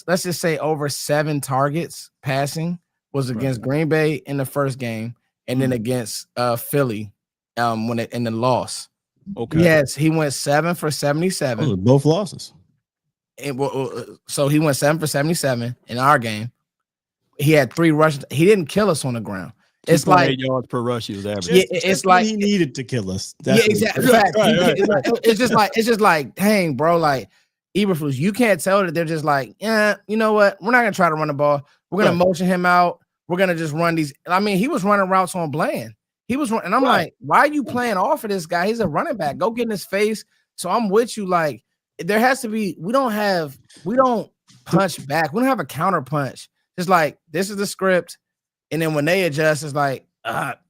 Speaker 1: let's just say over 7 targets passing was against Green Bay in the first game, and then against Philly in the loss.
Speaker 2: Okay.
Speaker 1: Yes, he went 7 for 77.
Speaker 3: Those are both losses.
Speaker 1: So he went 7 for 77 in our game. He had 3 rushes. He didn't kill us on the ground. It's like
Speaker 2: 8 yards per rush he was averaging.
Speaker 1: Yeah, it's like
Speaker 3: he needed to kill us.
Speaker 1: Yeah, exactly. It's just like, dang, bro, like Eberflus, you can't tell that they're just like, yeah, you know what? We're not gonna try to run the ball. We're gonna motion him out. We're gonna just run these. I mean, he was running routes on Bland. He was running, and I'm like, why are you playing off of this guy? He's a running back. Go get in his face. So I'm with you. Like, there has to be. We don't punch back. We don't have a counter punch. It's like this is the script, and then when they adjust, it's like,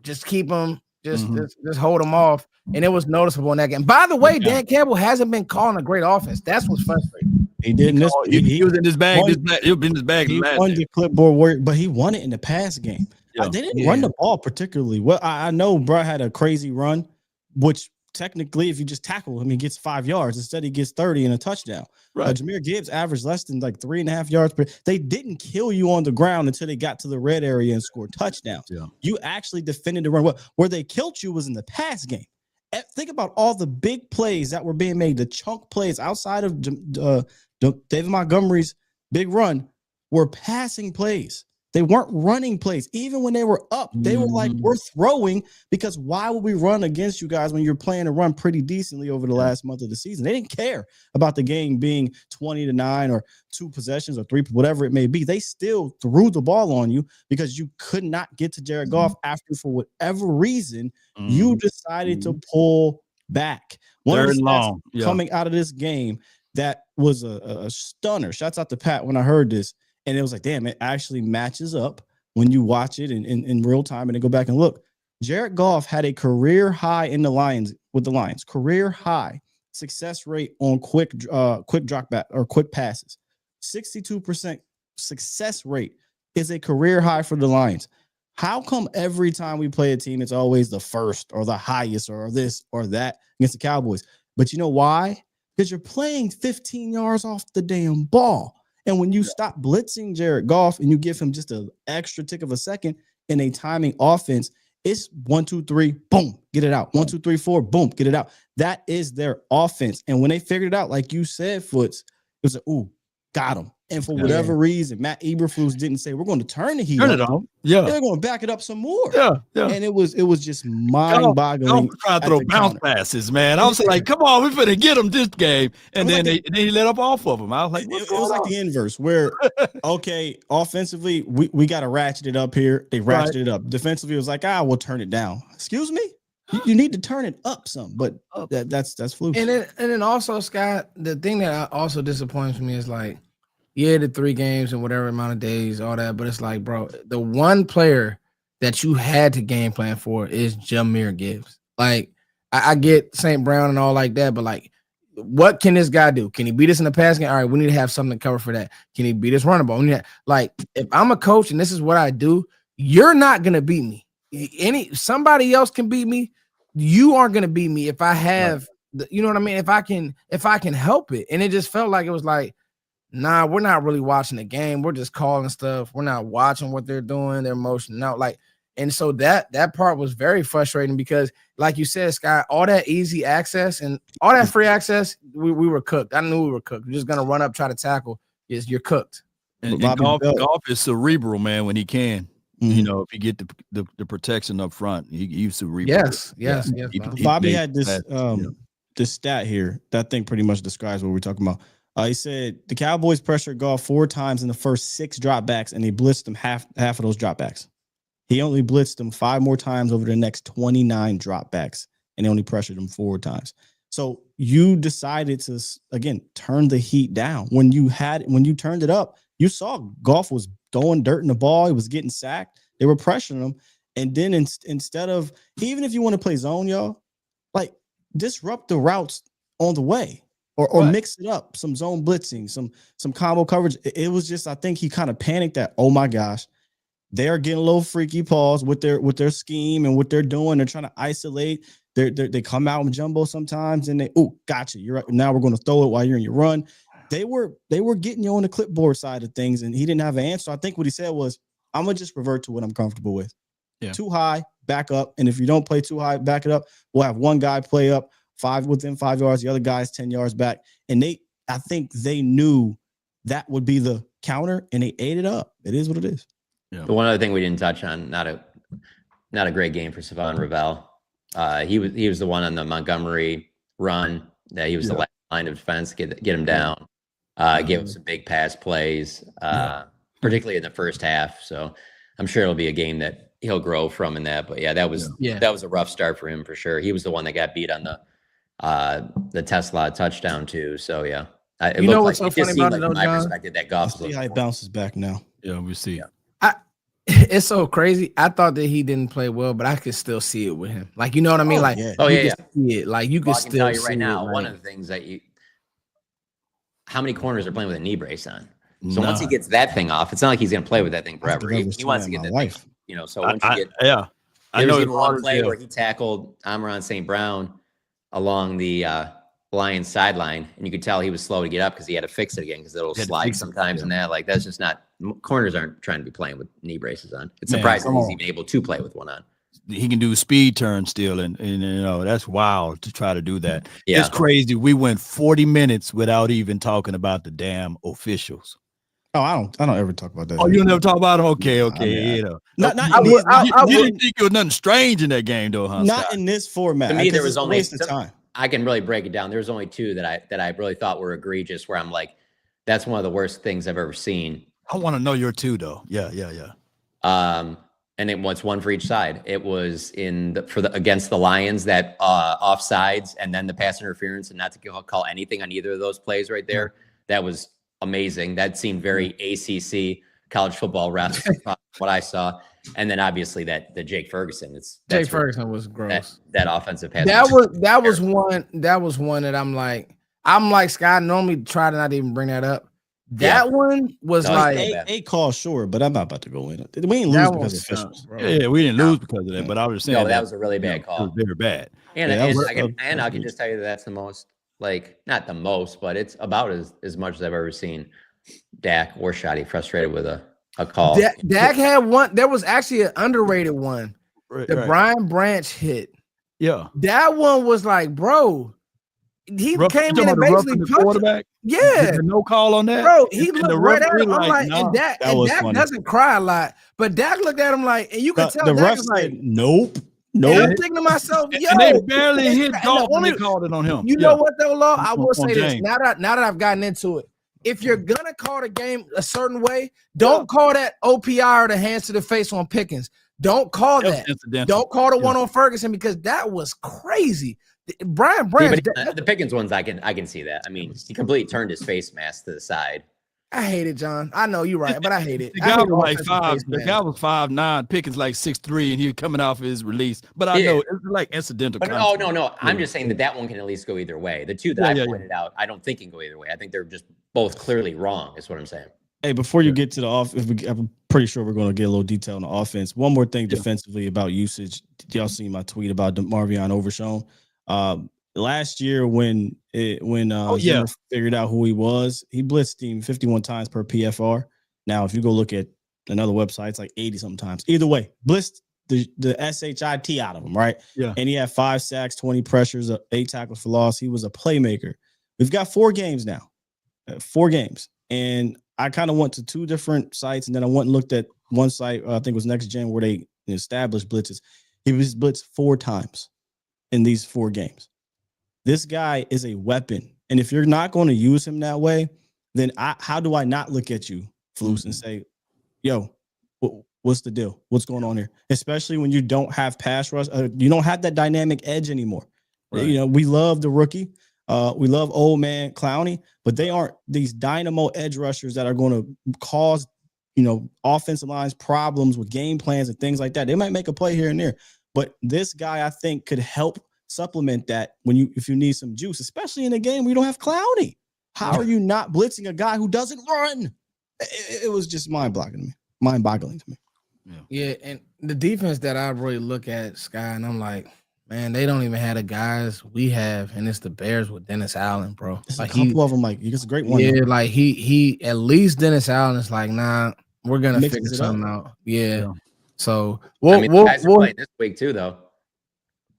Speaker 1: just keep them. Just hold them off. And it was noticeable in that game. By the way, Dan Campbell hasn't been calling a great offense. That's what's frustrating.
Speaker 3: He didn't.
Speaker 2: He was in his bag. He was in his bag.
Speaker 3: He won the clipboard work, but he won it in the pass game. Yeah. They didn't run the ball particularly well. I know bro had a crazy run, which technically, if you just tackle him, he gets 5 yards. Instead, he gets 30 and a touchdown. Right. Jahmyr Gibbs averaged less than like 3.5 yards per. They didn't kill you on the ground until they got to the red area and scored touchdowns. Yeah. You actually defended the run. Where they killed you was in the pass game. Think about all the big plays that were being made, the chunk plays outside of David Montgomery's big run were passing plays. They weren't running plays. Even when they were up, they were like, we're throwing, because why would we run against you guys when you're playing to run pretty decently over the last month of the season? They didn't care about the game being 20-9 or 2 possessions or 3, whatever it may be. They still threw the ball on you because you could not get to Jared Goff after, for whatever reason, you decided to pull back. One of the stats coming out of this game that was a stunner. Shouts out to Pat when I heard this. And it was like, damn, it actually matches up when you watch it in real time and then go back and look. Jared Goff had a career high in the Lions, career high success rate on quick drop back or quick passes. 62% success rate is a career high for the Lions. How come every time we play a team, it's always the first or the highest or this or that against the Cowboys? But you know why? Because you're playing 15 yards off the damn ball. And when you stop blitzing Jared Goff and you give him just an extra tick of a second in a timing offense, it's 1, 2, 3, boom, get it out. 1, 2, 3, 4, boom, get it out. That is their offense. And when they figured it out, like you said, Foots, it was like, ooh, got him. And for whatever reason, Matt Eberflus didn't say, we're going to turn the heat up. Turn it on. Yeah. They're going to back it up some more. Yeah. And it was just mind-boggling.
Speaker 2: Trying to throw bounce passes, man. I was like, come on, we're finna get them this game. And then they let up off of them. I was like,
Speaker 3: it was like the inverse where, okay, offensively, we got to ratchet it up here. They ratcheted it up. Defensively, it was like, we'll turn it down. Excuse me? You need to turn it up some, but that's fluke.
Speaker 1: And then also, Scott, the thing that also disappoints me is like, the 3 games and whatever amount of days, all that. But it's like, bro, the one player that you had to game plan for is Jahmyr Gibbs. Like, I get St. Brown and all like that, but like, what can this guy do? Can he beat us in the pass game? All right, we need to have something to cover for that. Can he beat us running ball? Like, if I'm a coach and this is what I do, you're not gonna beat me. Somebody else can beat me. You aren't gonna beat me if I have, you know what I mean? If I can help it. And it just felt like it was like, nah, we're not really watching the game. We're just calling stuff. We're not watching what they're doing. They're motioning out. Like, and so that part was very frustrating because, like you said, Scott, all that easy access and all that free access, we were cooked. I knew we were cooked. We're just gonna run up, try to tackle. You're cooked.
Speaker 2: And Goff is cerebral, man, when he can. You know, if you get the protection up front, he's cerebral.
Speaker 1: Yes.
Speaker 3: Bobby had this this stat here that I think pretty much describes what we're talking about. He said the Cowboys pressured Goff 4 times in the first 6 dropbacks, and they blitzed him half of those dropbacks. He only blitzed him 5 more times over the next 29 dropbacks, and they only pressured him 4 times. So you decided to, again, turn the heat down. When you turned it up, you saw Goff was throwing dirt in the ball. He was getting sacked. They were pressuring him. And then instead of, even if you want to play zone, y'all, like disrupt the routes on the way. Or mix it up, some zone blitzing, some combo coverage. It was just, I think he kind of panicked that, oh my gosh, they're getting a little freaky paws with their scheme and what they're doing. They're trying to isolate. They come out with jumbo sometimes and gotcha. You're right. Now we're going to throw it while you're in your run. They were getting you on the clipboard side of things, and he didn't have an answer. I think what he said was, I'm gonna just revert to what I'm comfortable with. Yeah. Too high, back up, and if you don't play too high, back it up. We'll have one guy play up. 5 within 5 yards, the other guy's 10 yards back. And I think they knew that would be the counter, and they ate it up. It is what it is.
Speaker 4: Yeah. The one other thing we didn't touch on, not a great game for Savon Ravel. He was the one on the Montgomery run that he was the last line of defense, get him down. Gave him some big pass plays, particularly in the first half. So I'm sure it'll be a game that he'll grow from in that. But that was a rough start for him for sure. He was the one that got beat on the Tesla touchdown too. So it
Speaker 1: you know
Speaker 4: what's
Speaker 1: so funny about it, though,
Speaker 4: my
Speaker 1: John?
Speaker 4: perspective, that Goff
Speaker 3: See how it bounces back now.
Speaker 2: Yeah, we see.
Speaker 1: It's so crazy. I thought that he didn't play well, but I could still see it with him. Like, you know what I mean? Like,
Speaker 4: See
Speaker 1: it. Like, you could
Speaker 4: I can
Speaker 1: still
Speaker 4: tell you
Speaker 1: see
Speaker 4: right now.
Speaker 1: it,
Speaker 4: One
Speaker 1: like,
Speaker 4: of the things that how many corners are playing with a knee brace on? So once he gets that thing off, it's not like he's going to play with that thing forever. He wants to get that
Speaker 3: life.
Speaker 4: thing. So once you get,
Speaker 2: I know
Speaker 4: even one play where he tackled Amon St. Brown along the Lions sideline, and you could tell he was slow to get up because he had to fix it again because it'll slide sometimes and that. Like, that's just not, corners aren't trying to be playing with knee braces on. It's surprising he's even able to play with one on.
Speaker 2: He can do speed turns still, and that's wild to try to do that.
Speaker 4: Yeah.
Speaker 2: It's crazy. We went 40 minutes without even talking about the damn officials.
Speaker 3: Oh, I don't ever talk about that.
Speaker 2: Oh, you never talk about them? Okay.
Speaker 3: I mean,
Speaker 2: you know.
Speaker 3: You
Speaker 2: didn't think it was nothing strange in that game, though, huh?
Speaker 3: Not
Speaker 2: Scott?
Speaker 3: in this format.
Speaker 4: To me, there was only
Speaker 3: time.
Speaker 4: I can really break it down. There was only two that I really thought were egregious, where I'm like, that's one of the worst things I've ever seen.
Speaker 2: I want to know your two, though. Yeah.
Speaker 4: And it was one for each side. It was against the Lions, that offsides and then the pass interference, and not to call anything on either of those plays right there. That was amazing. That seemed very ACC college football refs, what I saw. And then obviously the Jake Ferguson.
Speaker 1: Jake Ferguson was gross.
Speaker 4: That offensive pass.
Speaker 1: That was one that I'm like Scott. Normally try to not even bring that up. That one was
Speaker 3: a call, sure, but I'm not about to go in it. We didn't lose because of officials.
Speaker 2: Yeah, we didn't lose because of that, but I was saying
Speaker 4: that was a really bad call.
Speaker 2: It was very bad.
Speaker 4: And I can just tell you that's the most, like, not the most, but it's about as much as I've ever seen Dak or Shotty frustrated with a call.
Speaker 1: Dak had one. There was actually an underrated one. Brian Branch hit.
Speaker 2: Yeah.
Speaker 1: That one was like, bro, he came in and basically
Speaker 2: the quarterback.
Speaker 1: Yeah.
Speaker 2: No call on that.
Speaker 1: Bro, he looked right at him. I'm like,
Speaker 2: no.
Speaker 1: and Dak doesn't cry a lot, but Dak looked at him like, and you could tell
Speaker 3: the
Speaker 1: Dak
Speaker 3: ref
Speaker 1: was like,
Speaker 3: said, nope.
Speaker 1: And I'm thinking to myself, yo,
Speaker 2: and they barely hit golf when they called it on him.
Speaker 1: You know what though, Law? I will say this. Now that I've gotten into it, if you're gonna call the game a certain way, don't call that OPI or the hands to the face on Pickens. Don't call that. Don't call the one on Ferguson, because that was crazy. Brian Branch.
Speaker 4: The Pickens ones, I can see that. I mean, he completely turned his face mask to the side.
Speaker 1: I hate it, John. I know you're right, but I hate it.
Speaker 2: The guy was like 5. The guy was 5'9". Pickens like 6'3", and he was coming off his release. But I know it's like incidental.
Speaker 4: But no. I'm just saying that one can at least go either way. The two that I pointed out, I don't think can go either way. I think they're just both clearly wrong. Is what I'm saying.
Speaker 3: Hey, before you get to the offense, I'm pretty sure we're going to get a little detail on the offense. One more thing defensively about usage. Y'all seen my tweet about Marvion Overshown? Last year when Zimmer figured out who he was, he blitzed him 51 times per PFR. Now, if you go look at another website, it's like 80 sometimes. Either way, blitzed the SHIT out of him, right?
Speaker 2: Yeah.
Speaker 3: And he had 5 sacks, 20 pressures, 8 tackles for loss. He was a playmaker. We've got 4 games now. 4 games. And I kind of went to 2 different sites, and then I went and looked at one site, I think it was Next Gen, where they established blitzes. He was blitzed 4 times in these 4 games. This guy is a weapon. And if you're not going to use him that way, then how do I not look at you, Flus, and say, yo, what's the deal? What's going on here? Especially when you don't have pass rush. You don't have that dynamic edge anymore. Right. You know, we love the rookie. We love old man Clowney, but they aren't these dynamo edge rushers that are going to cause, offensive lines problems with game plans and things like that. They might make a play here and there, but this guy, I think, could help supplement that if you need some juice, especially in a game where you don't have Clowney. How are you not blitzing a guy who doesn't run? It was just mind-boggling to me.
Speaker 1: Yeah, and the defense that I really look at, Sky, and I'm like, man, they don't even have the guys we have, and it's the Bears with Dennis Allen, bro.
Speaker 3: There's a couple of them, like, it's a great one.
Speaker 1: Yeah, like he at least Dennis Allen is like, nah, we're gonna figure something out. Yeah. So
Speaker 4: guys are playing this week too, though.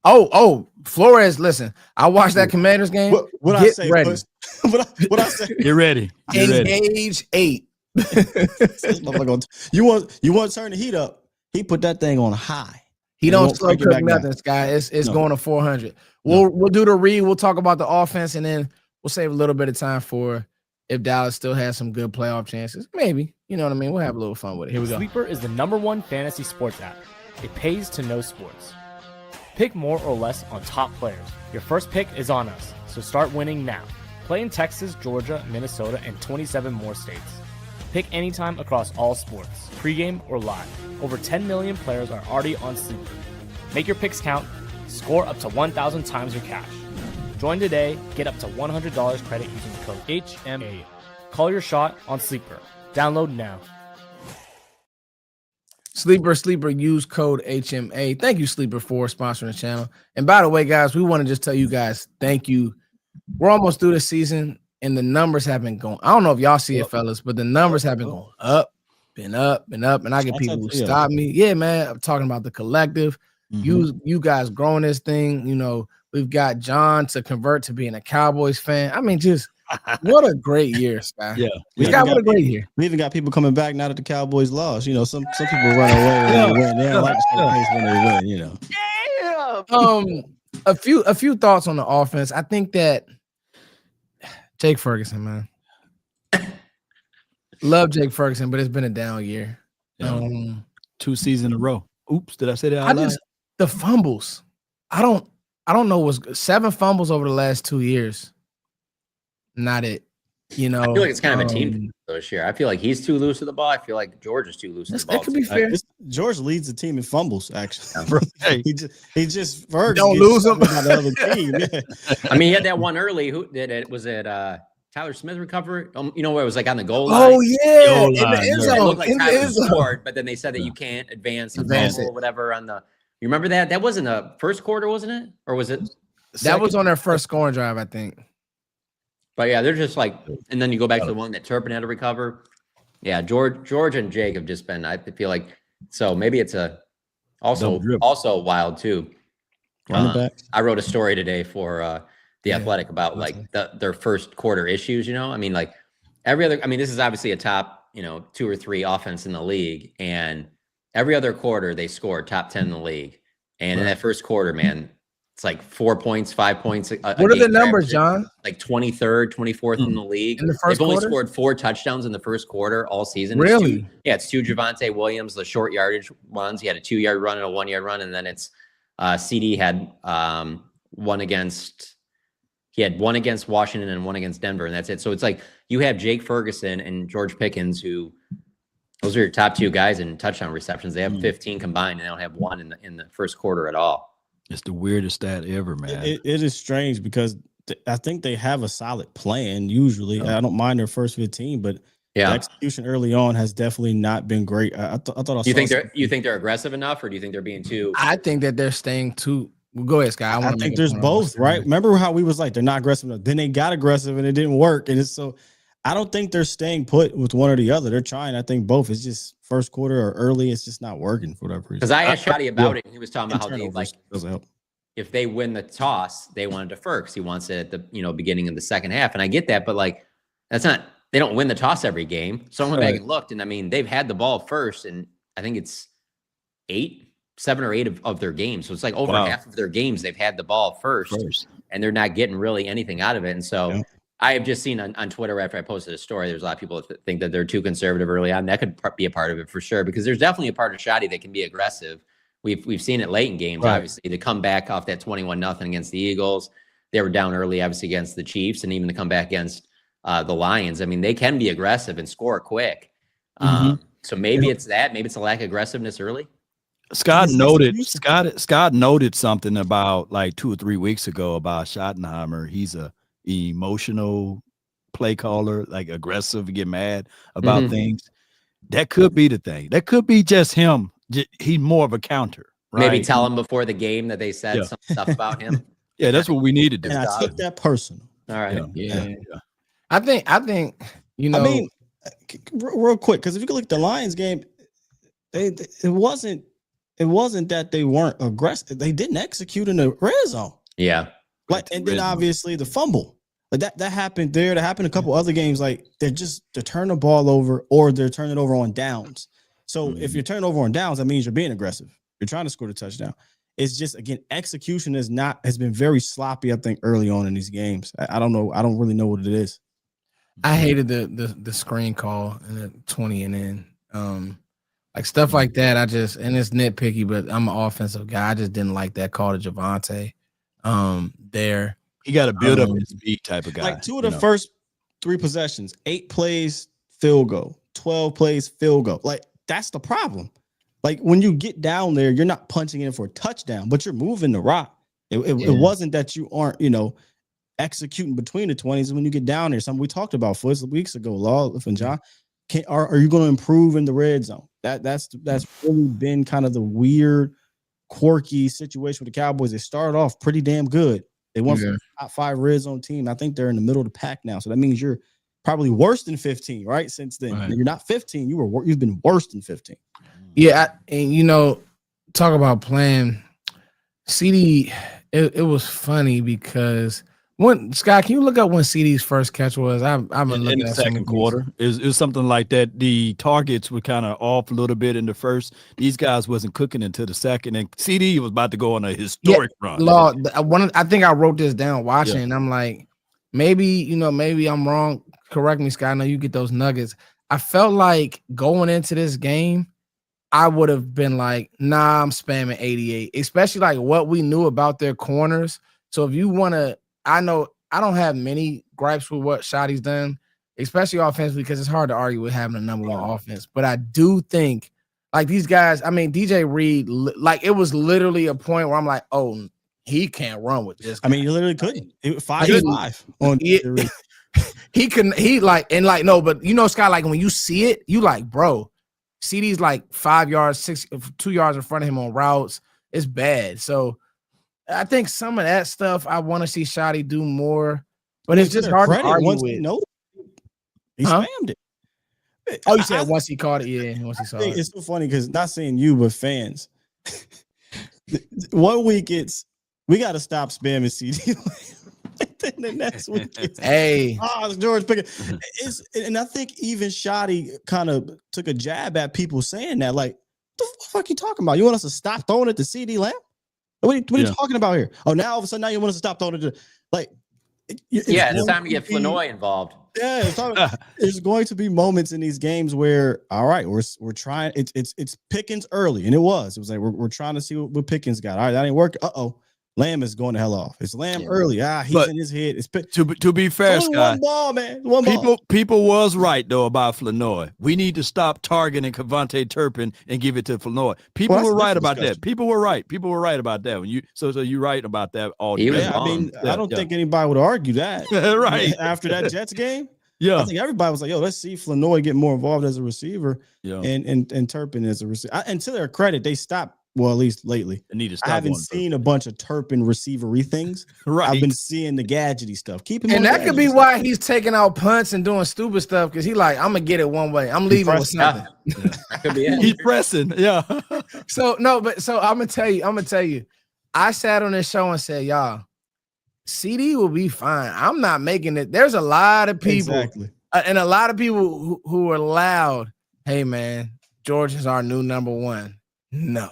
Speaker 1: Oh, Flores, listen, I watched that Commanders game.
Speaker 3: What I say, ready. What I say?
Speaker 2: Get ready.
Speaker 1: Engage 8.
Speaker 3: You want to turn the heat up? He put that thing on high.
Speaker 1: He don't slow cook nothing, Sky. It's going to 400. We'll do the read. We'll talk about the offense, and then we'll save a little bit of time for if Dallas still has some good playoff chances. Maybe. You know what I mean? We'll have a little fun with it. Here we go.
Speaker 6: Sleeper is the #1 fantasy sports app. It pays to know sports. Pick more or less on top players. Your first pick is on us, so start winning now. Play in Texas, Georgia, Minnesota, and 27 more states. Pick anytime across all sports, pregame or live. Over 10 million players are already on Sleeper. Make your picks count. Score up to 1,000 times your cash. Join today. Get up to $100 credit using the code HMA. Call your shot on Sleeper. Download now.
Speaker 1: Sleeper, use code HMA. Thank you, Sleeper, for sponsoring the channel. And by the way, guys, we want to just tell you guys, thank you. We're almost through the season, and the numbers have been going. I don't know if y'all see it, fellas, but the numbers have been going up, and I get people who stop me. Yeah, man, I'm talking about the collective. You guys growing this thing. You know, we've got John to convert to being a Cowboys fan. I mean, just what a great year, Sky.
Speaker 3: Yeah,
Speaker 1: what a great year.
Speaker 3: We even got people coming back now that the Cowboys lost. You know, some people run away when they win. They don't like to show face when they win. You know.
Speaker 1: A few thoughts on the offense. I think that Jake Ferguson, man. Love Jake Ferguson, but it's been a down year.
Speaker 2: 2 seasons in a row. Oops, did I say that?
Speaker 1: The fumbles. I don't know what's good. 7 fumbles over the last 2 years. Not it. You know,
Speaker 4: I feel like it's kind of a team thing this year. I feel like he's too loose with the ball. I feel like George is too loose with the ball.
Speaker 1: That could be fair.
Speaker 3: George leads the team in fumbles, actually.
Speaker 2: Hey.
Speaker 3: he just Ferguson
Speaker 1: don't lose him.
Speaker 3: The other team. Yeah.
Speaker 4: I mean, he had that one early. Who did it? Was it Tyler Smith recover? You know, where it was like on the goal line.
Speaker 1: Oh yeah, in the end
Speaker 4: It
Speaker 1: zone.
Speaker 4: looked like Tyler scored, but then they said that you can't advance or whatever on the. You remember that? That wasn't the first quarter, wasn't it? Or was it?
Speaker 1: That was on their first scoring drive, I think.
Speaker 4: But yeah, they're just like, and then you go back to the one that Turpin had to recover. Yeah, George and Jake have just been. I feel like so maybe it's also wild too. I wrote a story today for the Athletic about like their first quarter issues. You know, I mean, like every other. I mean, this is obviously a top 2 or 3 offense in the league, and every other quarter they scored top 10 in the league, and in that first quarter, man. It's like 4 points, 5 points.
Speaker 1: What are the numbers, John?
Speaker 4: Like 23rd, 24th in the league.
Speaker 1: In the first
Speaker 4: They've only
Speaker 1: quarter?
Speaker 4: scored 4 touchdowns in the first quarter all season.
Speaker 1: Really?
Speaker 4: It's 2 Javonte Williams, the short yardage ones. He had a 2-yard run and a 1-yard run, and then it's CD had one against Washington and one against Denver, and that's it. So it's like you have Jake Ferguson and George Pickens, who those are your top 2 guys in touchdown receptions. They have 15 combined, and they don't have one in the first quarter at all.
Speaker 2: It's the weirdest stat ever, man.
Speaker 3: It is strange because I think they have a solid plan usually. I don't mind their first 15, but the execution early on has definitely not been great. I thought.
Speaker 4: You think they're aggressive enough, or do you think they're being too?
Speaker 1: I think that they're staying too. Well, go ahead, Sky.
Speaker 3: I think there's both, right? Remember how we was like they're not aggressive enough. Then they got aggressive and it didn't work, and it's so. I don't think they're staying put with one or the other. They're trying. I think both. It's just first quarter or early. It's just not working for whatever reason.
Speaker 4: Because I asked Shotty about it, and he was talking about how they
Speaker 3: doesn't help.
Speaker 4: If they win the toss, they want to defer because he wants it at the beginning of the second half. And I get that, but like that's not. They don't win the toss every game. So I went back and looked, and I mean they've had the ball first, and I think it's 7 or 8 of their games. So it's like over half of their games they've had the ball first, and they're not getting really anything out of it. And so. I have just seen on Twitter after I posted a story, there's a lot of people that think that they're too conservative early on. That could be a part of it for sure, because there's definitely a part of Shotty that can be aggressive. We've seen it late in games, obviously, to come back off that 21-0 against the Eagles. They were down early, obviously, against the Chiefs, and even to come back against the Lions. I mean, they can be aggressive and score quick. So maybe it's that. Maybe it's a lack of aggressiveness early.
Speaker 2: Scott noted something about like 2 or 3 weeks ago about Schottenheimer. He's a emotional play caller, like aggressive, get mad about things. That could be the thing. That could be just him. He's more of a counter. Right?
Speaker 4: Maybe tell him before the game that they said some stuff about him.
Speaker 2: Yeah, that's what we need to do.
Speaker 3: And I took that personal.
Speaker 4: All right.
Speaker 1: Yeah. I think I mean,
Speaker 3: real quick, because if you look at the Lions game, it wasn't that they weren't aggressive. They didn't execute in the red zone.
Speaker 4: Yeah.
Speaker 3: Like, and then obviously the fumble. Like that happened there. That happened a couple other games. Like they're turning the ball over, or they're turning it over on downs. So if you're turning over on downs, that means you're being aggressive. You're trying to score the touchdown. It's just, again, execution has been very sloppy, I think, early on in these games. I don't know. I don't really know what it is.
Speaker 1: I hated the screen call and the 20 and in. Like stuff like that. And it's nitpicky, but I'm an offensive guy. I just didn't like that call to Javonte. There.
Speaker 2: He got to build up his beat type of guy.
Speaker 3: Like 2 of the first 3 possessions, 8 plays, field goal, 12 plays, field goal. Like, that's the problem. Like, when you get down there, you're not punching in for a touchdown, but you're moving the rock. It wasn't that you aren't, executing between the 20s. When you get down there, something we talked about weeks ago, Law and John, are you going to improve in the red zone? That's really been kind of the weird, quirky situation with the Cowboys. They started off pretty damn good. They won from the top 5 red zone team. I think they're in the middle of the pack now. So that means you're probably worse than 15, right? Since then, and you're not 15. You've been worse than 15.
Speaker 1: Yeah, and talk about playing CD. It was funny because Scott, can you look up when CD's first catch was? I'm
Speaker 2: in the second quarter. It was something like that. The targets were kind of off a little bit in the first. These guys wasn't cooking until the second, and CD was about to go on a historic run.
Speaker 1: I think I wrote this down watching, and I'm like, maybe I'm wrong. Correct me, Scott. I know you get those nuggets. I felt like going into this game, I would have been like, nah, I'm spamming 88, especially like what we knew about their corners. So if you want to, I know I don't have many gripes with what Shotty's done, especially offensively, because it's hard to argue with having a number 1 offense. But I do think, like, these guys, I mean, DJ Reed, like, it was literally a point where I'm like, oh, he can't run with this guy.
Speaker 3: I mean, he literally couldn't. 5-5 on DJ Reed. But Scott, like, when you see it, you like, bro, CD's like 5 yards, 2 yards in front of him on routes. It's bad. So I think some of that stuff I want to see Shotty do more, but it's just hard to argue with. He spammed it.
Speaker 1: Oh, you said once he caught it, yeah. Once he saw it.
Speaker 3: It's so funny because not saying you, but fans. 1 week we got to stop spamming CD. And the next week it's George Pickens. And I think even Shotty kind of took a jab at people saying that, like, the fuck you talking about? You want us to stop throwing it to CD Lamb? What are you talking about here? Oh, now all of a sudden you want us to stop throwing it to, like,
Speaker 4: it's time to get Flanoy involved.
Speaker 3: Yeah, there's going to be moments in these games where, all right, we're trying. It's Pickens early, and it was like we're trying to see what Pickens got. All right, that ain't working. Lamb is going the hell off. It's Lamb early. He's in his head. It's
Speaker 2: to be fair, Scott.
Speaker 3: One ball, man.
Speaker 2: People was right though about Flanoy. We need to stop targeting Kevontae Turpin and give it to Flanoy. People were right about that. People were right. People were right about that. When you you're right about that all day.
Speaker 3: I don't think anybody would argue that.
Speaker 2: Right
Speaker 3: after that Jets game.
Speaker 2: Yeah,
Speaker 3: I think everybody was like, "Yo, let's see Flanoy get more involved as a receiver, and Turpin as a receiver." And to their credit, they stopped. Well, at least lately. I haven't seen a bunch of Turpin receivery things.
Speaker 2: Right.
Speaker 3: I've been seeing the gadgety stuff.
Speaker 1: And that could be why he's taking out punts and doing stupid stuff, because he's like, I'm gonna get it one way. I'm leaving with something.
Speaker 4: That could be it.
Speaker 2: He's pressing. Yeah.
Speaker 1: So I'm gonna tell you. I sat on this show and said, y'all, CD will be fine. I'm not making it. There's a lot of people, and a lot of people who are loud. Hey man, George is our new number 1. No,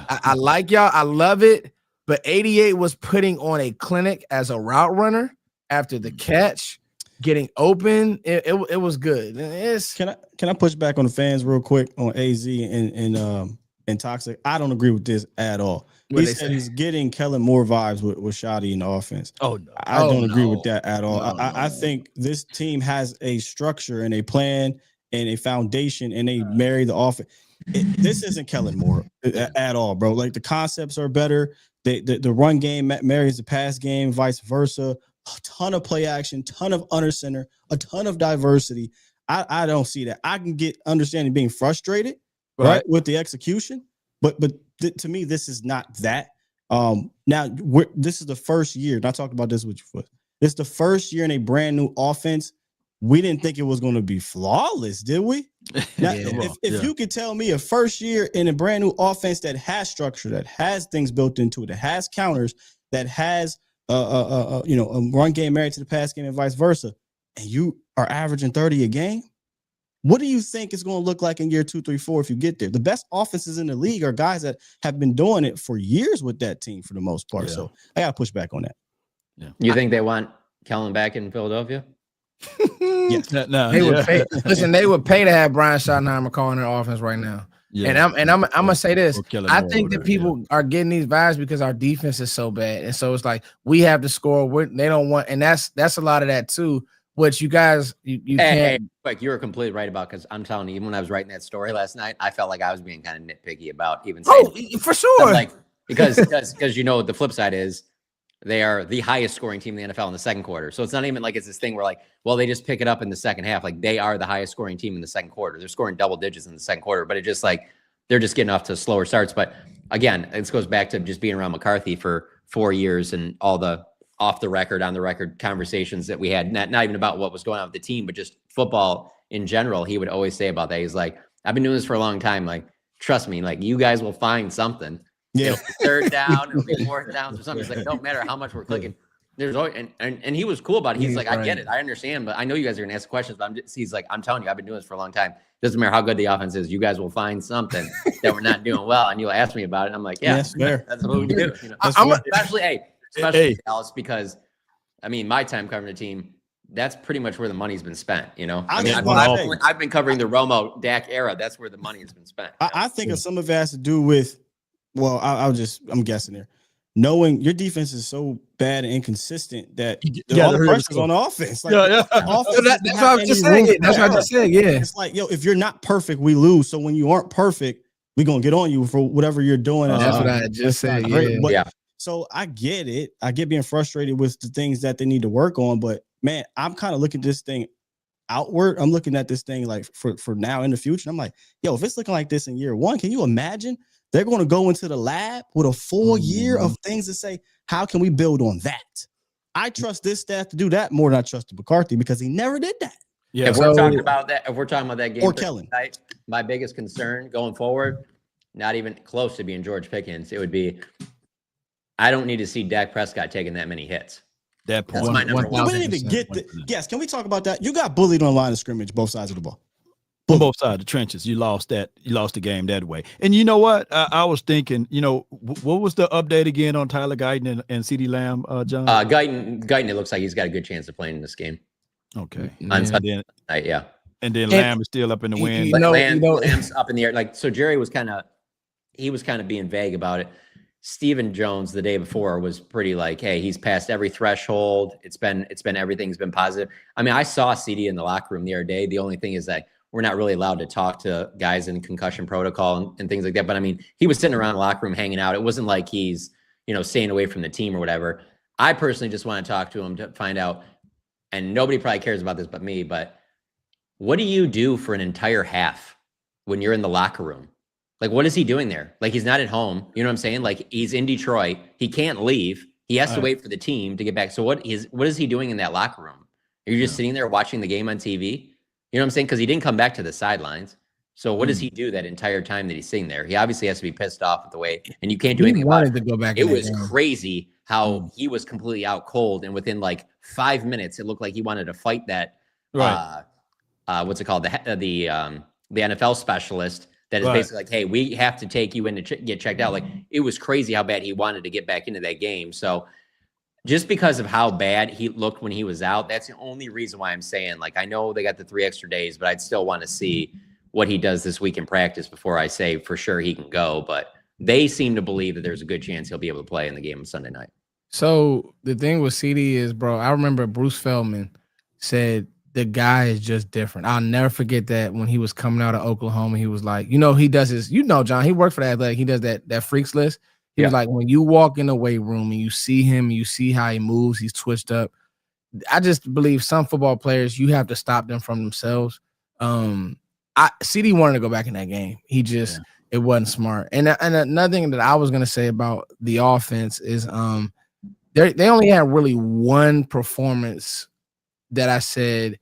Speaker 1: I like y'all. I love it. But 88 was putting on a clinic as a route runner after the catch, getting open. It was good.
Speaker 3: Can I push back on the fans real quick on AZ and Toxic? I don't agree with this at all. He said he's getting Kellen Moore vibes with Shotty in the offense.
Speaker 2: Oh no,
Speaker 3: I don't agree with that at all. I think this team has a structure and a plan and a foundation, and they marry the offense. This isn't Kellen Moore at all, bro. Like, the concepts are better. The run game marries the pass game, vice versa. A ton of play action, ton of under center, a ton of diversity. I don't see that. I can get understanding being frustrated, right, with the execution, but to me, this is not that. Now this is the first year, and I talked about this with you. This is the first year in a brand new offense. We didn't think it was going to be flawless, did we? Now, if you could tell me a first year in a brand new offense that has structure, that has things built into it, that has counters, that has a run game married to the pass game and vice versa, and you are averaging 30 a game, What do you think it's going to look like in year 2, 3, 4 if you get there? The best offenses in the league are guys that have been doing it for years with that team for the most part. Yeah. So I got to push back on that.
Speaker 4: Yeah. You think they want Kellen back in Philadelphia?
Speaker 3: Yes.
Speaker 1: They would pay. Listen, they would pay to have Brian Schottenheimer calling their offense right now. Yeah. And I'm gonna say this. I think that people are getting these vibes because our defense is so bad, and so it's like we have to score. They don't want, and that's a lot of that too. Which you guys, you can't.
Speaker 4: Like you were completely right about, because I'm telling you, even when I was writing that story last night, I felt like I was being kind of nitpicky about even saying
Speaker 1: for sure.
Speaker 4: Like because the flip side is they are the highest scoring team in the NFL in the second quarter. So it's not even like it's this thing where like, well, they just pick it up in the second half. Like they are the highest scoring team in the second quarter. They're scoring double digits in the second quarter, but it just like they're just getting off to slower starts. But again, this goes back to just being around McCarthy for 4 years and all the off the record, on the record conversations that we had, not even about what was going on with the team, but just football in general. He would always say about that. He's like, I've been doing this for a long time. Like, trust me, like you guys will find something.
Speaker 3: Yeah.
Speaker 4: It'll be third down, it'll be fourth downs or something. It's like, don't matter how much we're clicking. There's always, and he was cool about it. He's like, I get it. I understand, but I know you guys are going to ask questions, but he's like, I'm telling you, I've been doing this for a long time. Doesn't matter how good the offense is. You guys will find something that we're not doing well. And you'll ask me about it. And I'm like, yeah, that's what we do. You know? Especially Dallas, because I mean, my time covering the team, that's pretty much where the money's been spent. You know, I've been covering the Romo Dak era. That's where the money has been spent.
Speaker 3: I think some of it has to do with, well, I'm guessing there, knowing your defense is so bad and inconsistent that all the pressure's on the offense. Like,
Speaker 1: that's what I was just saying. That's what I just said. Yeah,
Speaker 3: it's like, yo, if you're not perfect, we lose. So when you aren't perfect, we're gonna get on you for whatever you're doing.
Speaker 1: That's what I just said. Yeah.
Speaker 3: So I get it. I get being frustrated with the things that they need to work on. But man, I'm kind of looking at this thing outward. I'm looking at this thing like for now in the future. I'm like, yo, if it's looking like this in year one, can you imagine? They're going to go into the lab with a full year of things to say, how can we build on that? I trust this staff to do that more than I trusted McCarthy because he never did that.
Speaker 4: Yeah. If we're talking about that game
Speaker 3: or Kellen,
Speaker 4: tonight, my biggest concern going forward, not even close to being George Pickens, it would be, I don't need to see Dak Prescott taking that many hits.
Speaker 2: That's
Speaker 4: my number one.
Speaker 3: We didn't even get yes. Can we talk about that? You got bullied on the line of scrimmage, both sides of the ball.
Speaker 2: On both sides of the trenches, you lost the game that way. And you know what? I was thinking, what was the update again on Tyler Guyton and CeeDee Lamb, John?
Speaker 4: Guyton, it looks like he's got a good chance of playing in this game.
Speaker 2: Okay.
Speaker 4: On Sunday night, yeah.
Speaker 2: And then Lamb is still up in the wind.
Speaker 4: Lamb's up in the air. Like, so Jerry was kind of being vague about it. Stephen Jones the day before was pretty like, hey, he's passed every threshold. It's been everything's been positive. I mean, I saw CD in the locker room the other day. The only thing is that we're not really allowed to talk to guys in concussion protocol and things like that. But I mean, he was sitting around the locker room hanging out. It wasn't like he's, staying away from the team or whatever. I personally just want to talk to him to find out, and nobody probably cares about this but me, but what do you do for an entire half when you're in the locker room? Like, what is he doing there? Like, he's not at home. You know what I'm saying? Like, he's in Detroit. He can't leave. He has to wait for the team to get back. So what is he doing in that locker room? Are you just sitting there watching the game on TV? You know what I'm saying? Because he didn't come back to the sidelines. So what does he do that entire time that he's sitting there? He obviously has to be pissed off with the way, and you can't do anything about it.
Speaker 1: To go back.
Speaker 4: It was crazy how he was completely out cold, and within like 5 minutes, it looked like he wanted to fight that.
Speaker 2: Right.
Speaker 4: What's it called? The NFL specialist that is basically like, hey, we have to take you in to get checked out. Like, it was crazy how bad he wanted to get back into that game. So just because of how bad he looked when he was out, that's the only reason why I'm saying, like, I know they got the 3 extra days, but I'd still want to see what he does this week in practice before I say for sure he can go. But they seem to believe that there's a good chance he'll be able to play in the game on Sunday night.
Speaker 1: So the thing with CD is, bro, I remember Bruce Feldman said the guy is just different. I'll never forget that when he was coming out of Oklahoma, he was like, he does his, John, he worked for that Athletic. He does that freaks list. He was like, when you walk in the weight room and you see him, and you see how he moves, he's twitched up. I just believe some football players, you have to stop them from themselves. CD wanted to go back in that game. He just, it wasn't smart. And another thing that I was going to say about the offense is they only had really one performance that I said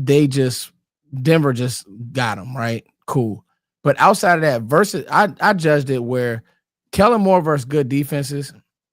Speaker 1: Denver just got them, right? Cool. But outside of that, versus I judged it where Kellen Moore versus good defenses,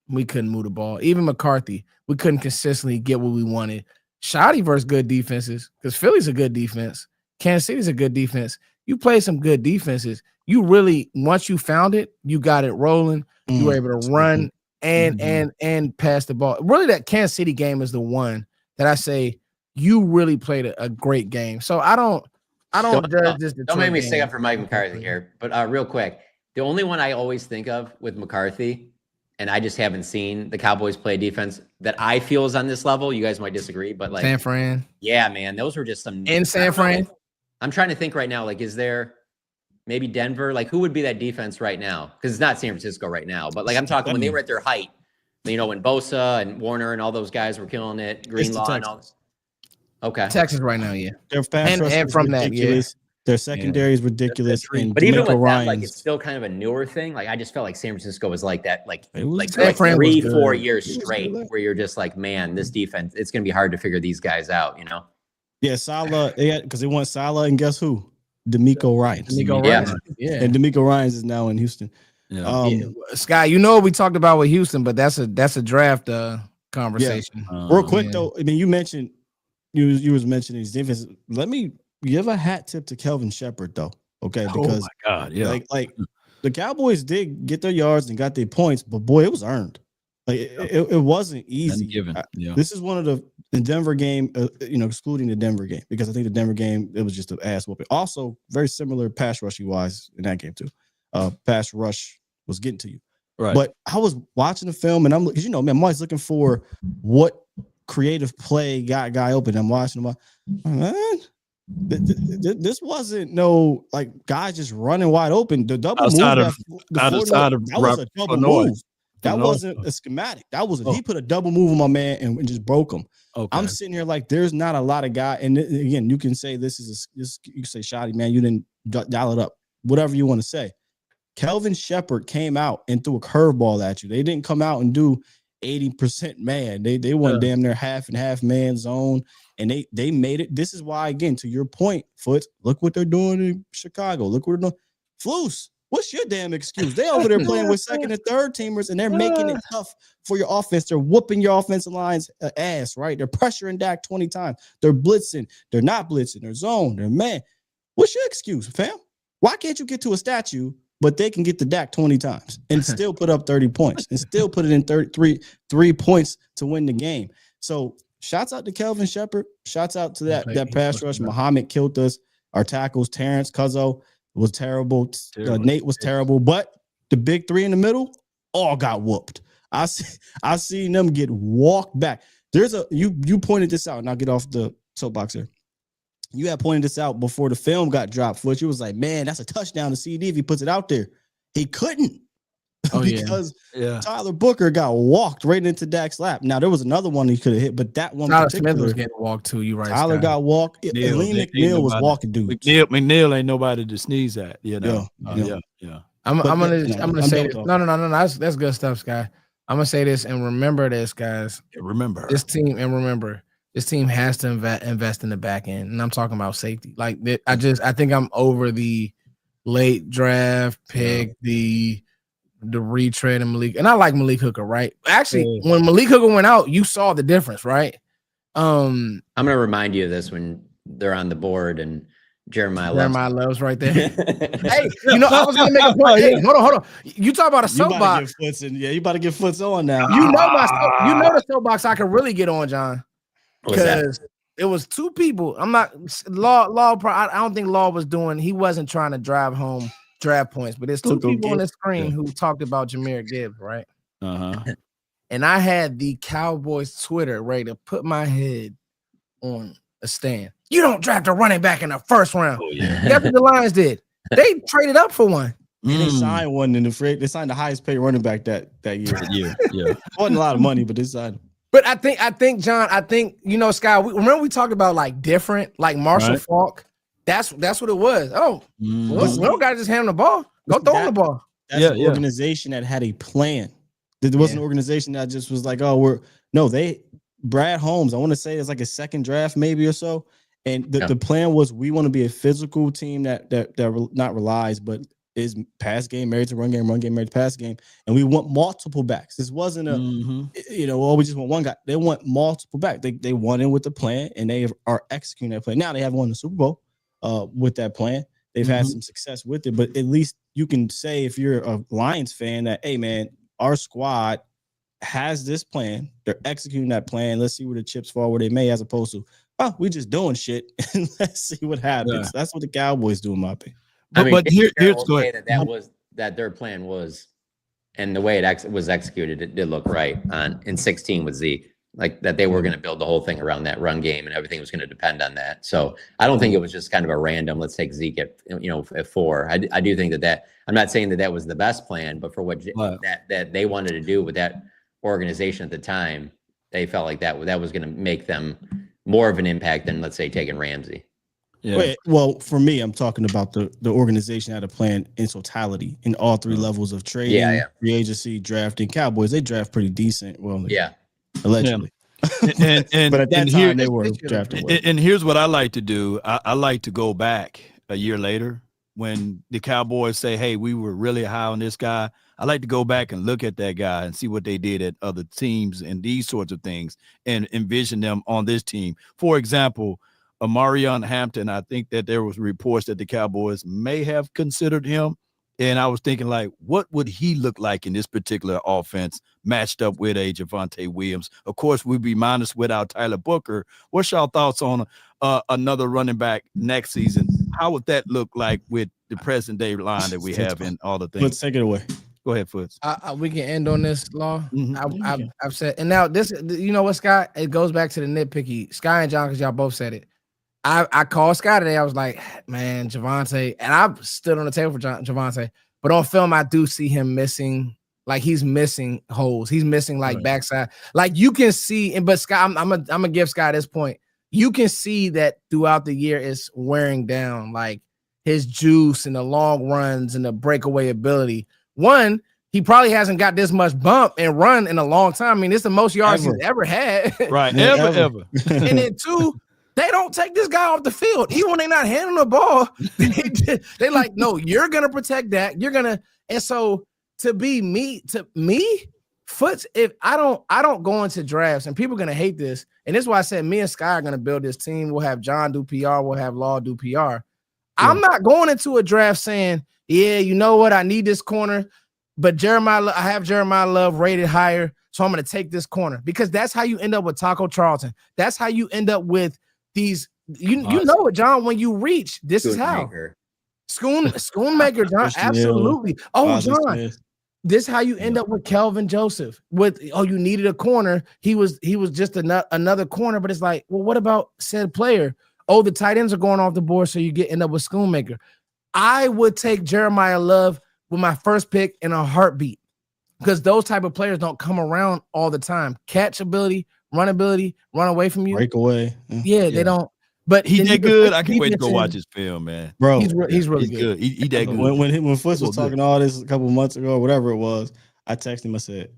Speaker 1: we couldn't move the ball. Even McCarthy, we couldn't consistently get what we wanted. Shoddy versus good defenses, because Philly's a good defense. Kansas City's a good defense. You play some good defenses. You really, once you found it, you got it rolling. You were able to run and pass the ball. Really, that Kansas City game is the one that I say you really played a great game. So I don't judge this.
Speaker 4: Don't make me stick up for Mike McCarthy here. But real quick, the only one I always think of with McCarthy, and I just haven't seen the Cowboys play defense that I feel is on this level. You guys might disagree, but like
Speaker 1: San Fran.
Speaker 4: Yeah, man, those were just some
Speaker 1: in San Fran.
Speaker 4: I'm trying to think right now. Like, is there maybe Denver? Like, who would be that defense right now? Because it's not San Francisco right now. But like, I'm talking when they were at their height. You know, when Bosa and Warner and all those guys were killing it, Greenlaw and all. Okay,
Speaker 1: Texas right now, yeah.
Speaker 3: Their pass rush
Speaker 1: and from that, yeah.
Speaker 3: Their secondary is ridiculous.
Speaker 4: But even with that, like, it's still kind of a newer thing. Like, I just felt like San Francisco was like that, like 3-4 years straight, where you're just like, man, this defense, it's going to be hard to figure these guys out, you know?
Speaker 3: Yeah, Salah, because they want Salah, and guess who? D'Amico Ryans.
Speaker 1: Yeah.
Speaker 3: And D'Amico Ryans is now in Houston.
Speaker 1: Sky, you know what we talked about with Houston, but that's a draft conversation.
Speaker 3: Real quick though, I mean, you mentioned you was mentioning these defenses. Let me give a hat tip to Kelvin Shepherd though. Okay, because
Speaker 2: my God, yeah,
Speaker 3: like the Cowboys did get their yards and got their points, but boy, it was earned. Like it wasn't easy. This is one of the Denver game, excluding the Denver game, because I think the Denver game, it was just an ass whooping. Also, very similar pass rushing wise in that game too. Pass rush was getting to you. Right. But I was watching the film and because man, I'm always looking for what creative play got guy open. I'm watching them. Man, this wasn't no like guys just running wide open. The double move that was a double move. That wasn't a schematic. That was he put a double move on my man and just broke him. Okay. I'm sitting here like there's not a lot of guy. And again, you can say this you can say shoddy, man. You didn't dial it up. Whatever you want to say. Kelvin Shepherd came out and threw a curveball at you. They didn't come out and do 80% man. They went damn near half and half man zone, and they made it. This is why, again, to your point, Foots, look what they're doing in Chicago. Look what they're doing. Floos, what's your damn excuse? They over there playing with second and third teamers, and they're making it tough for your offense. They're whooping your offensive line's ass, right? They're pressuring Dak 20 times. They're blitzing. They're not blitzing. They're zone. They're man. What's your excuse, fam? Why can't you get to a statue, but they can get the Dak 20 times and still put up 30 points and still put it in 3 points to win the game? So shouts out to Kelvin Shepherd. Shouts out to that pass rush. Muhammad killed us. Our tackles, Terrence Cuzzo was terrible. Nate was terrible. But the big three in the middle all got whooped. I seen them get walked back. There's you pointed this out, and I'll get off the soapbox here. You had pointed this out before the film got dropped. Fletch, you was like, man, that's a touchdown to CD if he puts it out there. He couldn't because Tyler Booker got walked right into Dak's lap. Now, there was another one he could have hit, but that one
Speaker 1: Tyler Smith was getting walked too. You right?
Speaker 3: Tyler got walked. Lee McNeil was walking dudes.
Speaker 2: McNeil ain't nobody to sneeze at. You know? Yeah.
Speaker 1: I'm gonna say this. No. That's good stuff, Sky. I'm gonna say this and remember this, guys.
Speaker 2: Remember
Speaker 1: this team has to invest in the back end, and I'm talking about safety. Like I think I'm over the late draft pick, the retread of Malik, and I like Malik Hooker, right? Actually, when Malik Hooker went out, you saw the difference, right?
Speaker 4: I'm gonna remind you of this when they're on the board and Jeremiah
Speaker 1: Love's right there. Hey, I was gonna make a point. Hey, hold on. You talk about a soapbox.
Speaker 3: You about to get Foots on now.
Speaker 1: You know the soapbox I can really get on, John. Because it was two people. I'm not Law. I don't think Law was doing. He wasn't trying to drive home draft points, but there's two people on the screen who talked about Jahmyr Gibbs, right? And I had the Cowboys Twitter ready to put my head on a stand. You don't draft a running back in the first round. That's what the Lions did. They traded up for one.
Speaker 3: And they signed one in they signed the highest paid running back that year. It wasn't a lot of money, but they signed.
Speaker 1: But I think, John, Sky, remember we talked about like different, like Marshall Faulk. That's what it was. We don't got to just hand him the ball. Go throw him the ball.
Speaker 3: That's an organization that had a plan. There wasn't an organization that just was like, Brad Holmes, I want to say it's like a second draft maybe or so. And the plan was we want to be a physical team that not relies, but is pass game married to run game married to pass game, and we want multiple backs. This wasn't we just want one guy. They want multiple backs. They went in with the plan, and they are executing that plan. Now they haven't won the Super Bowl, with that plan. They've had some success with it, but at least you can say if you're a Lions fan that, hey man, our squad has this plan. They're executing that plan. Let's see where the chips fall where they may, as opposed to, oh, we just doing shit and let's see what happens. Yeah. That's what the Cowboys do, in my opinion.
Speaker 2: But here's
Speaker 4: the that their plan was, and the way it was executed, it did look right in 16 with Zeke, like that they were going to build the whole thing around that run game and everything was going to depend on that. So I don't think it was just kind of a random, let's take Zeke at 4. I do think that I'm not saying that was the best plan, but for what that they wanted to do with that organization at the time, they felt like that was going to make them more of an impact than, let's say, taking Ramsey.
Speaker 3: Yeah. Well, for me, I'm talking about the organization had a plan in totality in all 3 levels of trading, free agency, drafting. Cowboys, they draft pretty decent. Well, allegedly.
Speaker 2: Yeah. And
Speaker 3: but at that time they were drafting well.
Speaker 2: And here's what I like to do. I like to go back a year later when the Cowboys say, hey, we were really high on this guy. I like to go back and look at that guy and see what they did at other teams and these sorts of things and envision them on this team. For example, Amarion Hampton, I think that there was reports that the Cowboys may have considered him. And I was thinking, like, what would he look like in this particular offense matched up with a Javonte Williams? Of course, we'd be minus without Tyler Booker. What's y'all thoughts on another running back next season? How would that look like with the present day line that we have and all the things?
Speaker 3: Let's take it away.
Speaker 2: Go ahead, Foots.
Speaker 1: We can end on this, Law. I've said, and now this, you know what, Scott? It goes back to the nitpicky. Sky and John, because y'all both said it. I called Scott today. I was like, man, Javonte, and I stood on the table for Javonte, but on film, I do see him missing. Like he's missing holes. He's missing like backside. Like you can see, but Scott, I'm gonna give Scott this point. You can see that throughout the year it's wearing down, like his juice and the long runs and the breakaway ability. One, he probably hasn't got this much bump and run in a long time. I mean, it's the most yards he's ever had.
Speaker 2: Right, ever.
Speaker 1: And then 2, they don't take this guy off the field. Even when they're not handling the ball, they like, no, you're gonna protect that. You're gonna, and so to me, Foots, if I don't go into drafts, and people are gonna hate this, and this is why I said me and Sky are gonna build this team. We'll have John do PR, we'll have Law do PR. Yeah. I'm not going into a draft saying, yeah, you know what, I need this corner, but I have Jeremiah Love rated higher, so I'm gonna take this corner, because that's how you end up with Taco Charlton. That's how you end up with these, you know it, John, when you reach, this is how. Schoonmaker, John, absolutely. Oh, John, this is how you end up with Kelvin Joseph. You needed a corner. He was just another corner, but it's like, well, what about said player? Oh, the tight ends are going off the board, so you end up with Schoonmaker. I would take Jeremiah Love with my first pick in a heartbeat, because those type of players don't come around all the time. Catch ability, run away from you.
Speaker 3: Breakaway.
Speaker 1: Yeah, they don't. But
Speaker 2: he did good. I can't wait to go watch his film, man.
Speaker 1: Bro, he's really good.
Speaker 2: He that good.
Speaker 3: When Foots was talking all this a couple months ago, or whatever it was, I texted him. I said,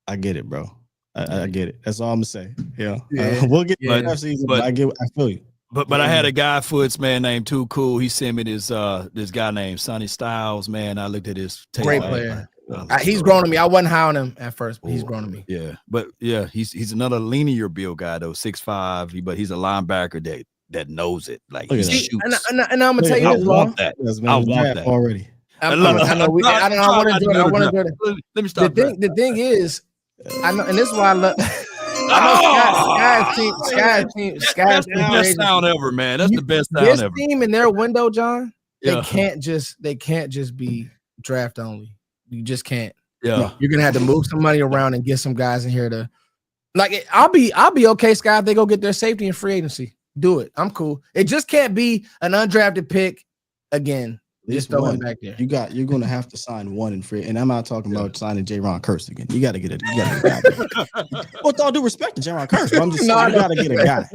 Speaker 3: I get it, bro. I get it. That's all I'm gonna say. Yeah. We'll get to season, but I feel you.
Speaker 2: But I had a guy, Foots, man, named Too Cool. He sent me this guy named Sonny Styles, man. I looked at his tape.
Speaker 1: Great player. He's grown to me. I wasn't high on him at first, but he's grown to me.
Speaker 2: Yeah, but yeah, he's another linear build guy though, 6'5", but he's a linebacker that knows it. Like he shoots.
Speaker 1: And I'm gonna tell you this,
Speaker 2: I want that
Speaker 3: already.
Speaker 1: I want to do it. Let me stop. The thing is, I know, and this is why I love. Sky's team.
Speaker 2: That's the best sound ever, man. That's the best sound ever.
Speaker 1: This team in their window, John, they can't just be draft only. You just can't.
Speaker 2: Yeah,
Speaker 1: no, you're gonna have to move some money around and get some guys in here to. Like, I'll be okay, Sky, if they go get their safety in free agency. Do it. I'm cool. It just can't be an undrafted pick again. Just throw him back there.
Speaker 3: You're going to have to sign one in free, and I'm not talking about signing J-Ron Curse again. You got to get a guy. With all due respect to J-Ron Curse, but I'm just saying you got to get a guy.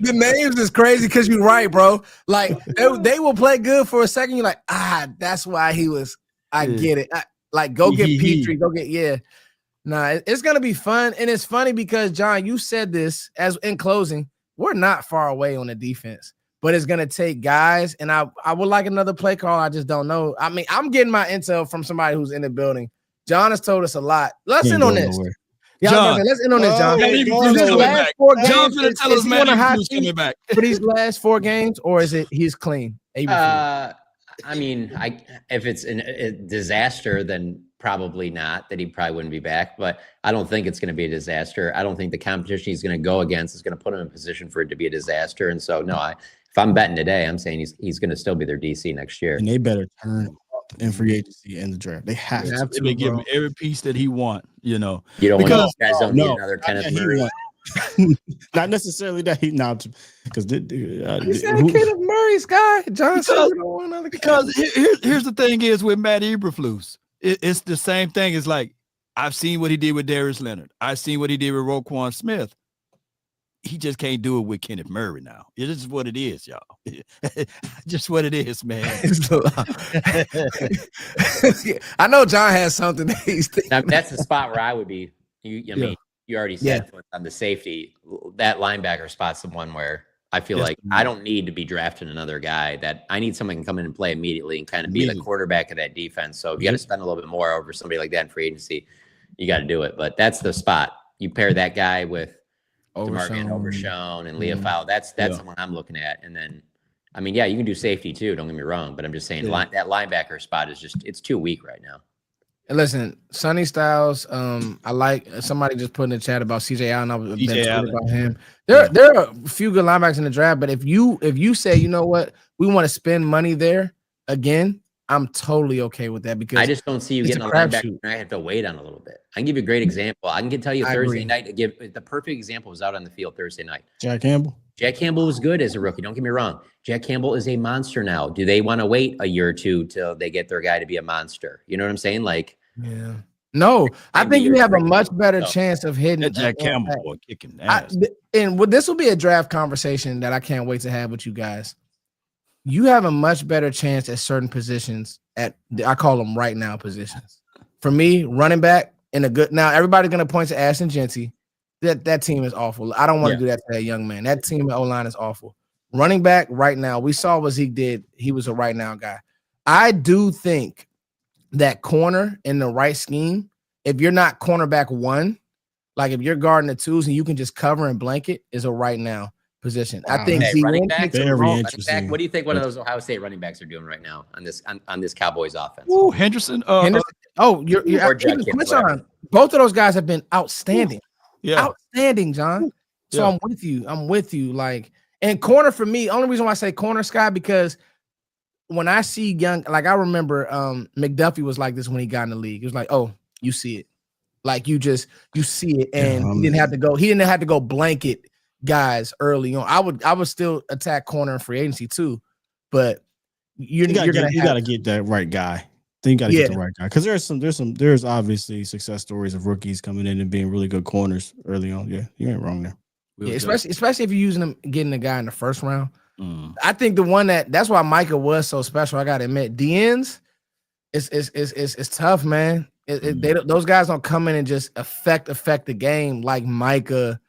Speaker 1: The names is crazy because you're right, bro. Like they will play good for a second. You're like, that's why he was. I get it. Go get Petrie. Go get Nah, it's gonna be fun, and it's funny because John, you said this as in closing. We're not far away on the defense. But it's gonna take guys, and I would like another play call. I just don't know. I mean, I'm getting my intel from somebody who's in the building. John has told us a lot. Let's end on this.
Speaker 2: John,
Speaker 1: let's end on this, John.
Speaker 2: John's gonna tell us, man, who's coming back
Speaker 1: for these last 4 games, or is it he's clean?
Speaker 4: I mean, if it's a disaster, then probably not. That he probably wouldn't be back. But I don't think it's going to be a disaster. I don't think the competition he's going to go against is going to put him in a position for it to be a disaster. And so, no, if I'm betting today, I'm saying he's going to still be their DC next year.
Speaker 3: And they better turn in free agency and the draft. They have to.
Speaker 2: They give him every piece that he want. You know,
Speaker 4: you don't want guys don't need another Kenneth Murray.
Speaker 3: Not necessarily that he not because
Speaker 1: he said Kenneth Murray's guy. John said
Speaker 2: because here's the thing is with Matt Eberflus, it's the same thing. It's like I've seen what he did with Darius Leonard. I've seen what he did with Roquan Smith. He just can't do it with Kenneth Murray now. It is what it is, y'all. Just what it is, man.
Speaker 1: I know John has something that he's thinking.
Speaker 4: Now, that's the spot where I would be. I mean, you already said on the safety, that linebacker spot's the one where I feel like I don't need to be drafting another guy. That I need someone who can come in and play immediately and kind of be the quarterback of that defense. So if you got to spend a little bit more over somebody like that in free agency, you got to do it. But that's the spot. You pair that guy with Overshown and Leofau. That's the one I'm looking at. And then, I mean, you can do safety too. Don't get me wrong, but I'm just saying that linebacker spot is it's too weak right now.
Speaker 1: And listen, Sonny Styles, I like somebody just put in the chat about CJ Allen. I've been tweeting about him. There are a few good linebackers in the draft, but if you say, you know what, we want to spend money there again, I'm totally okay with that because
Speaker 4: I just don't see you getting a linebacker. I have to wait on a little bit. I can give you a great example. I can tell you Thursday night. The perfect example was out on the field Thursday night.
Speaker 3: Jack Campbell.
Speaker 4: Jack Campbell was good as a rookie. Don't get me wrong. Jack Campbell is a monster now. Do they want to wait a year or two till they get their guy to be a monster? You know what I'm saying? Like,
Speaker 1: yeah. No, I think you have a much better chance of hitting
Speaker 2: that Jack Campbell boy kicking ass.
Speaker 1: This will be a draft conversation that I can't wait to have with you guys. You have a much better chance at certain positions I call them right now positions. For me, running back in a good now, everybody's gonna point to Ashton Genty. That team is awful. I don't want to do that to that young man. That team at O-line is awful. Running back right now, we saw what Zeke did. He was a right now guy. I do think that corner in the right scheme, if you're not cornerback one, like if you're guarding the twos and you can just cover and blanket, is a right now position. I think
Speaker 4: running back, very interesting. What do you think one of those Ohio State running backs are doing right now on this Cowboys offense?
Speaker 2: Ooh, Henderson.
Speaker 1: You're both of those guys have been outstanding. Yeah, outstanding, John. So I'm with you. Like, and corner for me, only reason why I say corner, Scott, because when I see young, like I remember McDuffie was like this when he got in the league. It was like, oh, you see it. Like you see it, and he didn't have to go blanket guys early on. I would still attack corner in free agency too, but you gotta get that right guy. Then you gotta get the right guy because there's obviously success stories of rookies coming in and being really good corners early on. Yeah, you ain't wrong there. Yeah, especially if you're using them, getting the guy in the first round. I think the one that's why Micah was so special. I gotta admit, DNs is tough, man. Those guys don't come in and just affect the game like Micah.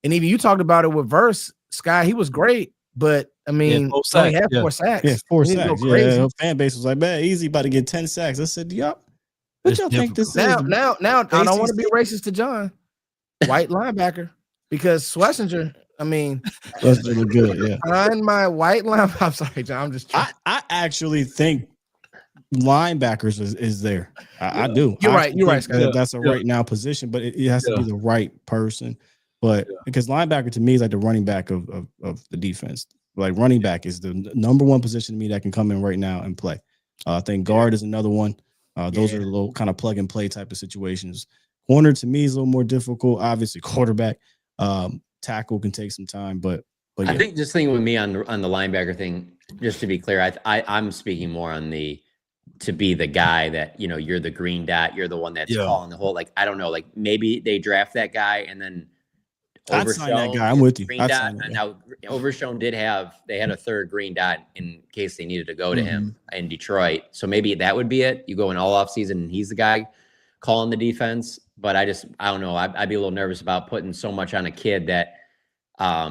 Speaker 1: And even you talked about it with Verse, Sky. He was great, but I mean, he had 4 sacks.
Speaker 3: Yeah, 4 sacks. Yeah, fan base was like, man, easy about to get 10 sacks. I said, yup. What y'all think this is?
Speaker 1: Now, I don't want to be racist to John, white linebacker, because Schlesinger. I mean,
Speaker 3: Schlesinger look good. Yeah,
Speaker 1: find my white linebacker. I'm sorry, John. I'm just.
Speaker 3: I actually think linebackers is there. I do.
Speaker 1: You're right.
Speaker 3: Scott. That's a right now position, but it has to be the right person. But because linebacker to me is like the running back of the defense. Like running back is the number one position to me that can come in right now and play. I think guard is another one. Those are a little kind of plug and play type of situations. Corner to me is a little more difficult. Obviously, quarterback, tackle can take some time, but yeah.
Speaker 4: I think just thinking with me on the linebacker thing, just to be clear, I'm speaking more on to be the guy that, you know, you're the green dot, you're the one that's calling the whole, like, I don't know, like maybe they draft that guy and then
Speaker 3: I'd sign that guy. I'm with you.
Speaker 4: Now Overshown they had a third green dot in case they needed to go to him in Detroit. So maybe that would be it. You go in all off season and he's the guy calling the defense. But I don't know. I'd be a little nervous about putting so much on a kid that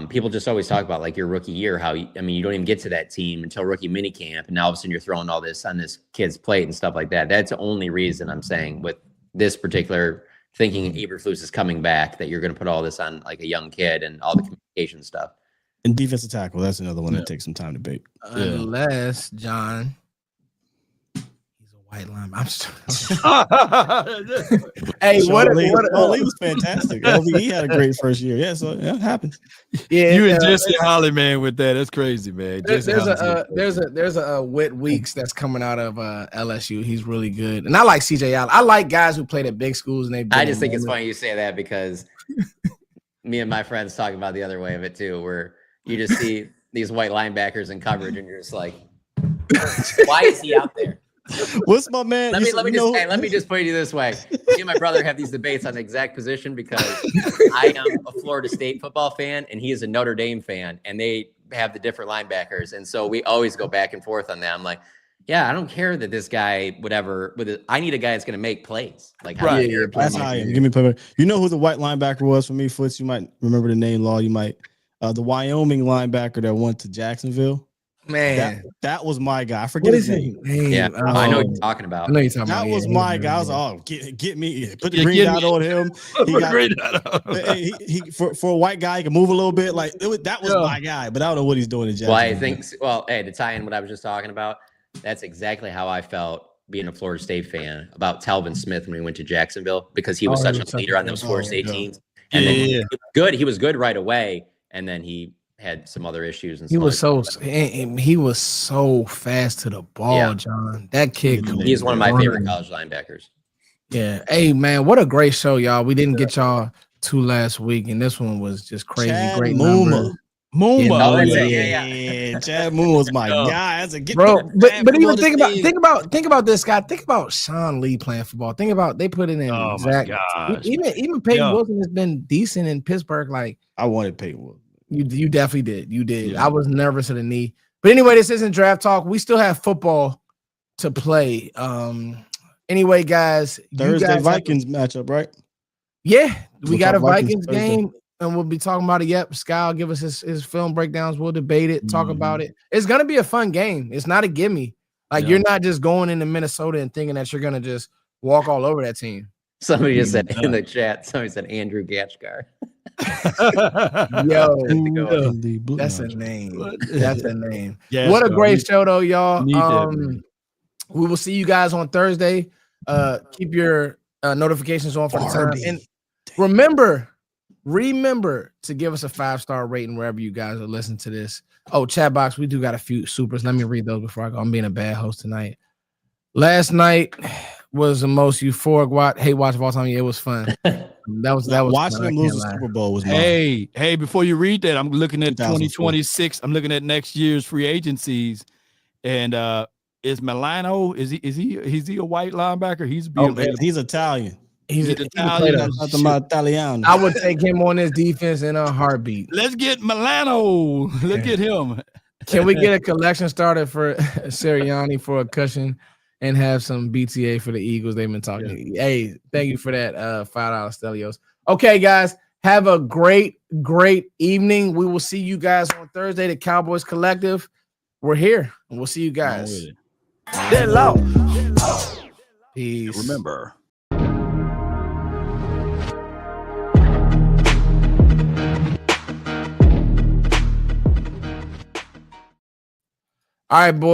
Speaker 4: people just always talk about, like your rookie year, you don't even get to that team until rookie minicamp. And now all of a sudden you're throwing all this on this kid's plate and stuff like that. That's the only reason I'm saying with this particular thinking Eberflus is coming back, that you're going to put all this on like a young kid and all the communication stuff.
Speaker 3: And defensive tackle, that's another one that takes some time to bake.
Speaker 1: Unless John, he's a white line. I'm hey,
Speaker 3: Lee was fantastic. LVE had a great first year. Yeah, so it happens.
Speaker 1: Yeah,
Speaker 2: you and Jesse Holly, man, with that. That's crazy, man.
Speaker 1: There's a Whit Weeks that's coming out of LSU. He's really good, and I like CJ Allen. I like guys who played at big schools, and
Speaker 4: I just think it's funny you say that because me and my friends talking about the other way of it too, where you just see these white linebackers in coverage, and you're just like, why is he out there?
Speaker 3: What's my man?
Speaker 4: Let me just put it this way. Me and my brother have these debates on the exact position because I am a Florida State football fan and he is a Notre Dame fan, and they have the different linebackers, and so we always go back and forth on that. I'm like, yeah, I don't care that this guy, whatever. I need a guy that's going to make plays. Like,
Speaker 3: right? That's how I am. Give me play. You know who the white linebacker was for me, Foots? You might remember the name. Law. You might. The Wyoming linebacker that went to Jacksonville.
Speaker 1: Man,
Speaker 3: that was my guy. I forget his name.
Speaker 4: Yeah, I know what you're talking about.
Speaker 3: That was my guy. I was like, oh, get me. Put the green dot on him. For a white guy, he can move a little bit. Like that was my guy, but I don't know what he's doing in Jacksonville.
Speaker 4: Well, hey, to tie in what I was just talking about, that's exactly how I felt being a Florida State fan about Talvin Smith when we went to Jacksonville, because he was such a leader on those Florida State teams. And then he was good right away. And then he had some other issues. And
Speaker 1: he was so fast to the ball, John. That kid.
Speaker 4: He's one of my favorite college linebackers.
Speaker 1: Yeah. Hey, man, what a great show, y'all. We didn't get y'all two last week, and this one was just crazy. Great
Speaker 3: Mooma.
Speaker 1: Yeah.
Speaker 3: Chad Mooma was my guy.
Speaker 1: Bro, but even think about this guy. Think about Sean Lee playing football. Think about they put it in.
Speaker 2: Oh my gosh.
Speaker 1: Even Peyton Wilson has been decent in Pittsburgh. Like,
Speaker 3: I wanted Peyton Wilson.
Speaker 1: You definitely did. You did. Yeah. I was nervous of the knee. But anyway, this isn't draft talk. We still have football to play. Anyway, guys.
Speaker 3: Thursday Vikings matchup, right?
Speaker 1: Yeah. We got a Vikings game, and we'll be talking about it. Yep. Sky will give us his film breakdowns. We'll debate it, talk about it. It's going to be a fun game. It's not a gimme. Like, you're not just going into Minnesota and thinking that you're going to just walk all over that team.
Speaker 4: Somebody just said in the chat, somebody said Andrew Gatchkar.
Speaker 1: Yo, that's a name. That's a name. Yes, what a great show, though, y'all. We will see you guys on Thursday. Keep your notifications on for the time. And remember to give us a 5-star rating wherever you guys are listening to this. Oh, chat box, we do got a few supers. Let me read those before I go. I'm being a bad host tonight. Last night was the most euphoric watch of all time. Yeah, it was fun. That was
Speaker 3: watching
Speaker 1: fun.
Speaker 3: Them lose the Super Bowl was mine.
Speaker 2: Hey, before you read that, I'm looking at 2026. I'm looking at next year's free agencies, and is Milano? Is he a white linebacker? He's
Speaker 3: Italian.
Speaker 2: He's Italian.
Speaker 1: I would take him on this defense in a heartbeat.
Speaker 2: Let's get Milano. Let's get him.
Speaker 1: Can we get a collection started for Sirianni for a cushion and have some BTA for the Eagles? They've been talking. Yeah. Hey, thank you for that $5 Stelios. Okay, guys, have a great evening. We will see you guys on Thursday. The Cowboys Collective. We're here, and we'll see you guys. Dead low. Peace.
Speaker 2: Remember.
Speaker 1: All right, boys.